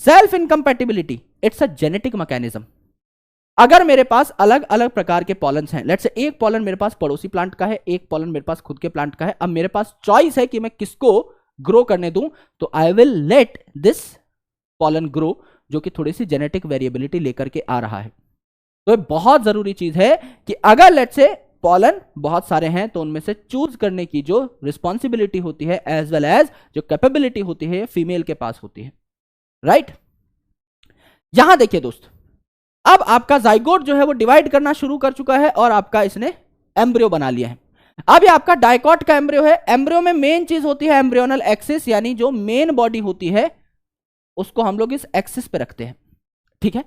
Self incompatibility, it's a genetic mechanism. अगर मेरे पास अलग अलग प्रकार के पॉलन्स हैं, लेट्स से एक पॉलन मेरे पास पड़ोसी प्लांट का है, एक पॉलन मेरे पास खुद के प्लांट का है, अब मेरे पास चॉइस है कि मैं किसको ग्रो करने दूं, तो I will let this pollen grow, जो कि थोड़ी सी जेनेटिक वेरिएबिलिटी लेकर के आ रहा है। तो बहुत जरूरी चीज है कि अगर लेट्स से पॉलन बहुत सारे हैं तो उनमें से चूज करने की जो रिस्पॉन्सिबिलिटी होती है एज वेल एज जो कैपेबिलिटी होती है फीमेल के पास होती है, राइट। यहां देखिए दोस्त, अब आपका जाइगोट जो है वो डिवाइड करना शुरू कर चुका है और आपका इसने एम्ब्रियो बना लिया है। अब ये आपका डाइकॉट का एम्ब्रियो है। एम्ब्रियो में मेन चीज होती है एम्ब्रियोनल एक्सिस, यानी जो मेन बॉडी होती है उसको हम लोग इस एक्सिस पे रखते हैं, ठीक है।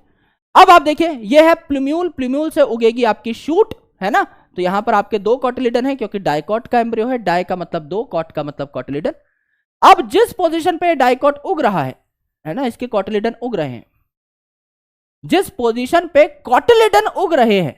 अब आप देखिए ये है प्लूम्यूल, प्लूम्यूल से उगेगी आपकी शूट, है ना। तो यहां पर आपके दो कॉटिलिडन है क्योंकि डाइकॉट का एम्ब्रियो है, डाई का मतलब दो, कॉट का मतलब कॉटिलिडन। अब जिस पोजीशन पे डाइकॉट उग रहा है ना, इसके कॉटिलिडन उग रहे हैं, जिस पोजीशन पे कॉटिलिडन उग रहे हैं,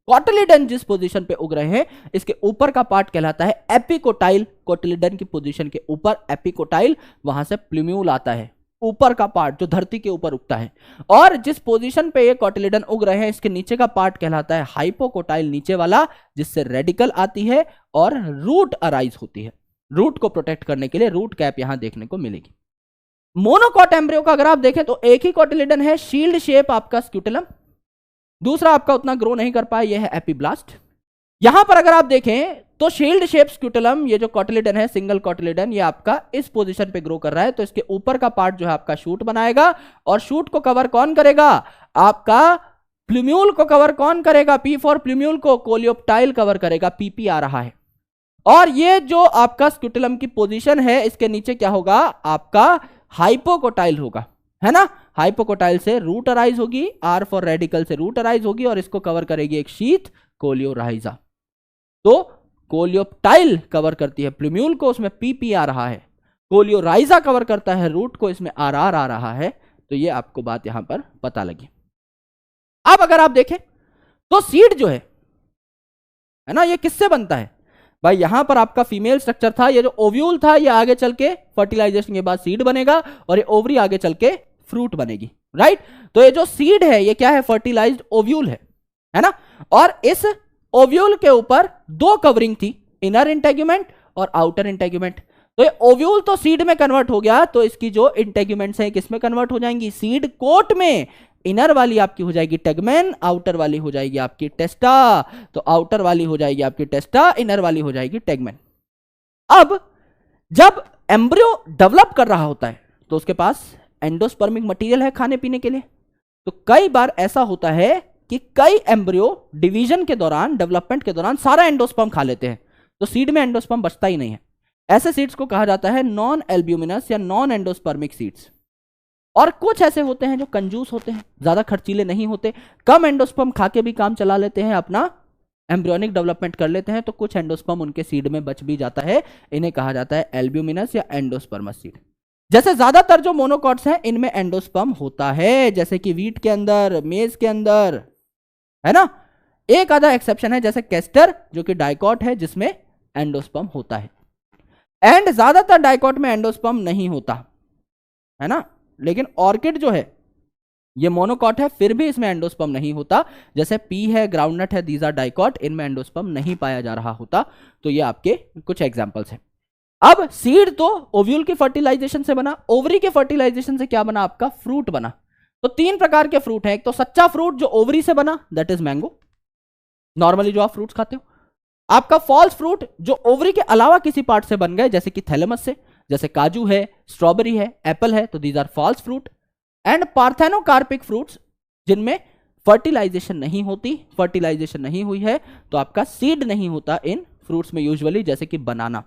कॉटिलिडन जिस पोजीशन पे उग रहे हैं, इसके ऊपर का पार्ट कहलाता है एपिकोटाइल। कॉटिलिडन की पोजीशन के ऊपर एपिकोटाइल, वहां से प्लूम्यूल आता है, ऊपर का पार्ट जो धरती के ऊपर उगता है। और जिस पोजीशन पे ये कॉटिलिडन उग रहे हैं, इसके नीचे का पार्ट कहलाता है हाइपोकोटाइल, नीचे वाला, जिससे रेडिकल आती है और रूट अराइज होती है। रूट को प्रोटेक्ट करने के लिए रूट कैप यहां देखने को मिलेगी। मोनोकॉट एम्ब्रियो का अगर आप देखें तो एक ही कॉटिलिडन है, शील्ड शेप आपका स्क्यूटेलम, दूसरा आपका उतना ग्रो नहीं कर पाया, यह है एपिब्लास्ट। यहां पर अगर आप देखें तो शील्ड शेप स्क्यूटेलम, ये जो कॉटिलिडन है सिंगल कॉटिलिडन, ये आपका इस पोजीशन पे ग्रो कर रहा है, तो इसके ऊपर का पार्ट जो है आपका शूट बनाएगा, और शूट को कवर कौन करेगा, आपका प्लूम्यूल को कवर कौन करेगा, पी फॉर प्लूम्यूल को कोलियोप्टाइल कवर करेगा, पीपी आ रहा है। और ये जो आपका स्क्यूटेलम की पोजीशन है, इसके नीचे क्या होगा, आपका हाइपोकोटाइल होगा, है ना। हाइपोकोटाइल से रूट अराइज होगी, आर फॉर रेडिकल से रूट अराइज होगी, और इसको कवर करेगी एक शीथ कोलियोराइजा। तो कोलियोप्टाइल कवर करती है प्लूम्यूल को, उसमें पीपी आ रहा है, कोलियोराइजा कवर करता है रूट को, इसमें आर आर आ रहा है। तो ये आपको बात यहां पर पता लगी। अब अगर आप देखें तो सीड जो है ना, ये किससे बनता है भाई, यहां पर आपका फीमेल स्ट्रक्चर था, ये जो ओव्यूल था ये आगे चल के फर्टिलाइजेशन के बाद सीड बनेगा, और ये ओवरी आगे चल के फ्रूट बनेगी, राइट। तो ये जो सीड है ये क्या है, फर्टिलाइज्ड ओव्यूल है ना। और इस ओव्यूल के ऊपर दो कवरिंग थी, इनर इंटेग्यूमेंट और आउटर इंटेग्यूमेंट। तो ये ओव्यूल तो सीड में कन्वर्ट हो गया, तो इसकी जो इंटेग्यूमेंट्स हैं किस में कन्वर्ट हो जाएंगी, सीड कोट में। इनर वाली आपकी हो जाएगी टेगमेन, आउटर वाली हो जाएगी आपकी टेस्टा। तो आउटर वाली हो जाएगी आपकी टेस्टा, इनर वाली हो जाएगी टेगमेन। अब जब एम्ब्रियो डेवलप कर रहा होता है तो उसके पास एंडोस्पर्मिक मटेरियल है खाने पीने के लिए। तो कई बार ऐसा होता है कि कई एम्ब्रियो डिवीजन के दौरान, डेवलपमेंट के दौरान सारा एंडोस्पर्म खा लेते हैं, तो सीड में एंडोस्पर्म बचता ही नहीं है। ऐसे सीड्स को कहा जाता है नॉन एल्ब्यूमिनस या नॉन एंडोस्पर्मिक सीड्स। और कुछ ऐसे होते हैं जो कंजूस होते हैं, ज्यादा खर्चीले नहीं होते, कम एंडोस्पर्म खा के भी काम चला लेते हैं, अपना एम्ब्रियोनिक डेवलपमेंट कर लेते हैं, तो कुछ एंडोस्पर्म उनके सीड में बच भी जाता है। इन्हें कहा जाता है एल्ब्यूमिनस या एंडोस्पर्मस सीड। जैसे ज्यादातर जो मोनोकॉट्स हैं इनमें एंडोस्पर्म होता है, जैसे कि वीट के अंदर, मेज के अंदर, है ना। एक आधा एक्सेप्शन है जैसे कैस्टर जो कि डाइकॉट है जिसमें एंडोस्पर्म होता है, एंड ज्यादातर डाइकॉट में एंडोस्पर्म नहीं होता, है ना। लेकिन ऑर्किड जो है ये मोनोकॉट है, फिर भी इसमें एंडोस्पर्म नहीं होता। जैसे पी है, ग्राउंडनट है, दीज आर डाइकॉट, इनमें एंडोस्पर्म नहीं पाया जा रहा होता। तो ये आपके कुछ एग्जांपल्स हैं। अब सीड तो ओव्यूल की फर्टिलाइजेशन से बना, ओवरी के फर्टिलाइजेशन से क्या बना, आपका फ्रूट बना। तो तीन प्रकार के फ्रूट हैं, एक तो सच्चा फ्रूट जो ओवरी से बना, दैट इज मैंगो, नॉर्मली जो आप फ्रूट्स खाते हो। आपका फॉल्स फ्रूट जो ओवरी के अलावा किसी पार्ट से बन गए, जैसे कि थैलेमस से, जैसे काजू है, स्ट्रॉबेरी है, एप्पल है, तो these are false fruit. And parthenocarpic fruits जिनमें फर्टिलाइजेशन नहीं होती, फर्टिलाइजेशन नहीं हुई है, तो आपका सीड नहीं होता इन फ्रूट्स में यूजुअली, जैसे कि बनाना।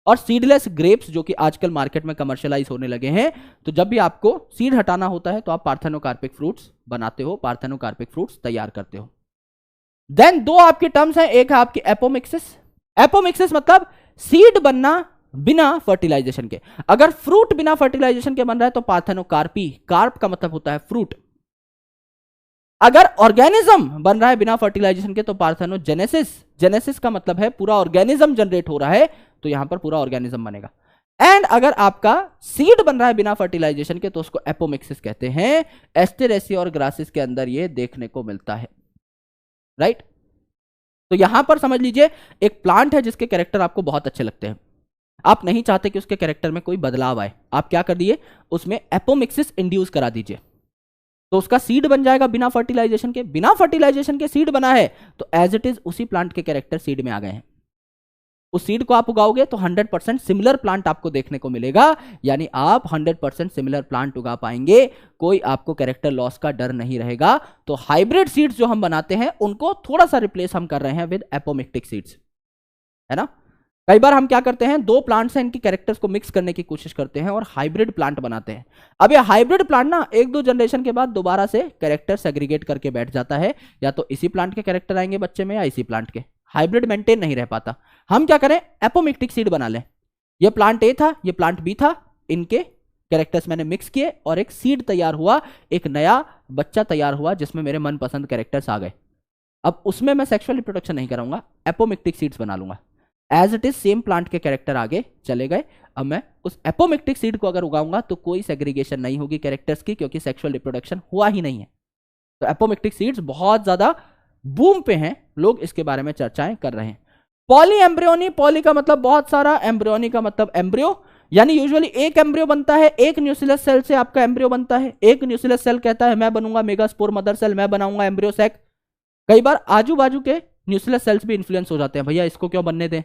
और सीडलेस ग्रेप्स जो कि आजकल मार्केट में कमर्शियलाइज होने लगे हैं, तो जब भी आपको सीड हटाना होता है तो आप पार्थेनोकार्पिक फ्रूट्स बनाते हो, पार्थेनोकार्पिक फ्रूट्स तैयार करते हो। देन दो आपकी टर्म्स हैं, एक है आपकी एपोमिक्सिस। एपोमिक्सिस मतलब सीड बनना बिना फर्टिलाइजेशन के। अगर फ्रूट बिना फर्टिलाइजेशन के बन रहा है तो पार्थेनोकार्पी, कार्प का मतलब होता है फ्रूट। अगर ऑर्गेनिज्म बन रहा है बिना फर्टिलाइजेशन के तो पार्थेनोजेनेसिस, जेनेसिस का मतलब है पूरा ऑर्गेनिज्म जनरेट हो रहा है, तो यहां पर पूरा ऑर्गेनिज्म बनेगा। एंड अगर आपका सीड बन रहा है बिना फर्टिलाइजेशन के तो उसको एपोमिक्सिस कहते हैं। एस्टेरेसी और ग्रासिस के अंदर ये देखने को मिलता है। राइट। तो यहां पर समझ लीजिए एक प्लांट है जिसके कैरेक्टर आपको बहुत अच्छे लगते हैं, आप नहीं चाहते कि उसके कैरेक्टर में कोई बदलाव आए, आप क्या कर दिए, उसमें एपोमिक्सिस इंड्यूस करा दीजिए, तो उसका सीड बन जाएगा बिना फर्टिलाइजेशन के। बिना फर्टिलाइजेशन के सीड बना है तो एज इट इज उसी प्लांट के कैरेक्टर सीड में आ गए हैं। उस सीड को आप उगाओगे तो 100% सिमिलर प्लांट आपको देखने को मिलेगा, यानी आप 100% सिमिलर प्लांट उगा पाएंगे, कोई आपको कैरेक्टर लॉस का डर नहीं रहेगा। तो हाइब्रिड सीड्स जो हम बनाते हैं उनको थोड़ा सा रिप्लेस हम कर रहे हैं विद एपोमिक्टिक सीड्स, है ना। कई बार हम क्या करते हैं, दो प्लांट्स हैं, इनकी कैरेक्टर्स को मिक्स करने की कोशिश करते हैं और हाइब्रिड प्लांट बनाते हैं। अब ये हाइब्रिड प्लांट ना एक दो जनरेशन के बाद दोबारा से कैरेक्टर सेग्रीगेट करके बैठ जाता है, या तो इसी प्लांट के कैरेक्टर आएंगे बच्चे में या इसी प्लांट के, हाइब्रिड मेंटेन नहीं रह पाता। हम क्या करें, एपोमिक्टिक सीड बना लें, ये प्लांट ए था, ये प्लांट बी था, इनके कैरेक्टर्स मैंने मिक्स किए और एक सीड तैयार हुआ, एक नया बच्चा तैयार हुआ जिसमें मेरे मनपसंद कैरेक्टर्स आ गए। अब उसमें मैं सेक्सुअल रिप्रोडक्शन नहीं कराऊंगा, एपोमिक्टिक सीड्स बना लूंगा, as it is same plant के कैरेक्टर आगे चले गए। अब मैं उस एपोमिक्टिक सीड को अगर उगाऊंगा तो कोई सेग्रीगेशन नहीं होगी कैरेक्टर्स की, क्योंकि सेक्सुअल रिप्रोडक्शन हुआ ही नहीं है। तो एपोमिक्टिक सीड्स बहुत ज्यादा बूम पे हैं, लोग इसके बारे में चर्चाएं कर रहे हैं। पॉली एम्ब्रियोनी, पॉली का मतलब बहुत सारा, एम्ब्रियोनी का मतलब एम्ब्रियो, यानी यूजुअली एक एम्ब्रियो बनता है, एक न्यूक्लियस सेल से आपका एम्ब्रियो बनता है। एक न्यूक्लियस सेल कहता है मैं बनूंगा मेगास्पोर मदर सेल, मैं बनाऊंगा एम्ब्रियो सैक। कई बार आजू बाजू के न्यूक्लियस सेल्स भी इन्फ्लुएंस हो जाते हैं, भैया इसको क्यों बनने दें,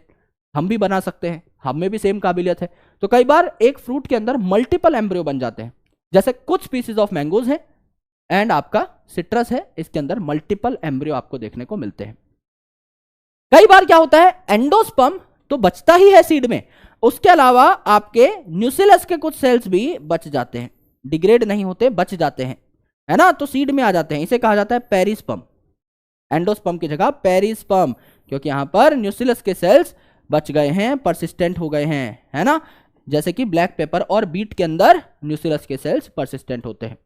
हम भी बना सकते हैं, हम में भी सेम काबिलियत है। तो कई बार एक फ्रूट के अंदर मल्टीपल एम्ब्रियो बन जाते हैं, जैसे कुछ स्पीसीज ऑफ मैंगोज हैं एंड आपका सिट्रस है, इसके अंदर मल्टीपल एम्ब्रियो आपको देखने को मिलते हैं। कई बार क्या होता है, एंडोस्पर्म तो बचता ही है सीड में, उसके अलावा आपके न्यूक्लियस के कुछ सेल्स भी बच जाते हैं, डिग्रेड नहीं होते, बच जाते हैं, है ना, तो सीड में आ जाते हैं। इसे कहा जाता है पेरिस्पर्म, एंडोस्पर्म की जगह पेरिस्पर्म, क्योंकि यहां पर न्यूक्लियस के सेल्स बच गए हैं, परसिस्टेंट हो गए हैं, है ना। जैसे कि ब्लैक पेपर और बीट के अंदर न्यूक्लियस के सेल्स परसिस्टेंट होते हैं।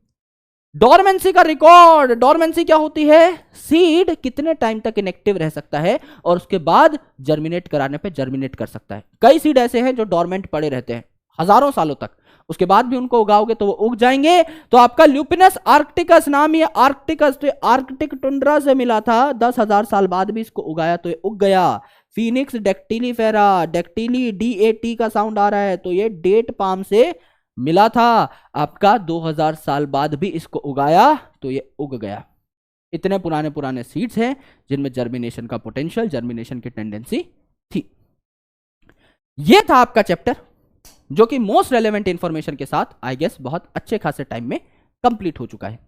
डोरमेंसी का रिकॉर्ड, डोरमेंसी क्या होती है, सीड कितने टाइम तक इनएक्टिव रह सकता है और उसके बाद जर्मिनेट कराने पे जर्मिनेट कर सकता है। कई सीड ऐसे हैं जो डोरमेंट पड़े रहते हैं हजारों सालों तक, उसके बाद भी उनको उगाओगे तो वो उग जाएंगे। तो आपका ल्यूपिनस आर्कटिकस नाम, ये आर्कटिकस तो आर्कटिक टुंड्रा से मिला था, 10,000 साल बाद भी इसको उगाया तो ये उग गया। फीनिक्स डेक्टिलीफेरा, डेक्टिली DAT का साउंड आ रहा है, तो ये डेट पाम से मिला था, आपका 2000 साल बाद भी इसको उगाया तो ये उग गया। इतने पुराने पुराने सीड्स हैं जिनमें जर्मिनेशन का पोटेंशियल, जर्मिनेशन की टेंडेंसी थी। ये था आपका चैप्टर, जो कि मोस्ट रेलेवेंट इंफॉर्मेशन के साथ आई गेस बहुत अच्छे खासे टाइम में कंप्लीट हो चुका है।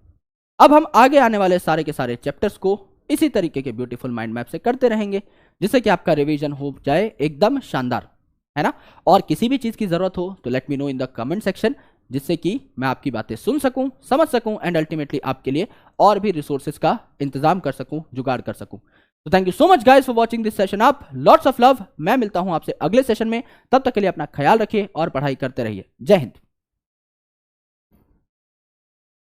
अब हम आगे आने वाले सारे के सारे चैप्टर्स को इसी तरीके के ब्यूटीफुल माइंड मैप से करते रहेंगे, जिससे कि आपका रिवीजन हो जाए एकदम शानदार, है ना। और किसी भी चीज की जरूरत हो तो let me know in the comment section, जिससे कि मैं आपकी बातें सुन सकूं, समझ सकूं एंड अल्टीमेटली आपके लिए और भी रिसोर्सेज का इंतजाम कर सकूं, जुगाड़ कर सकूं। तो thank you so much guys for watching this session up, lots of love. मैं मिलता हूं आपसे अगले सेशन में, तब तक के लिए अपना ख्याल रखिए और पढ़ाई करते रहिए। जय हिंद।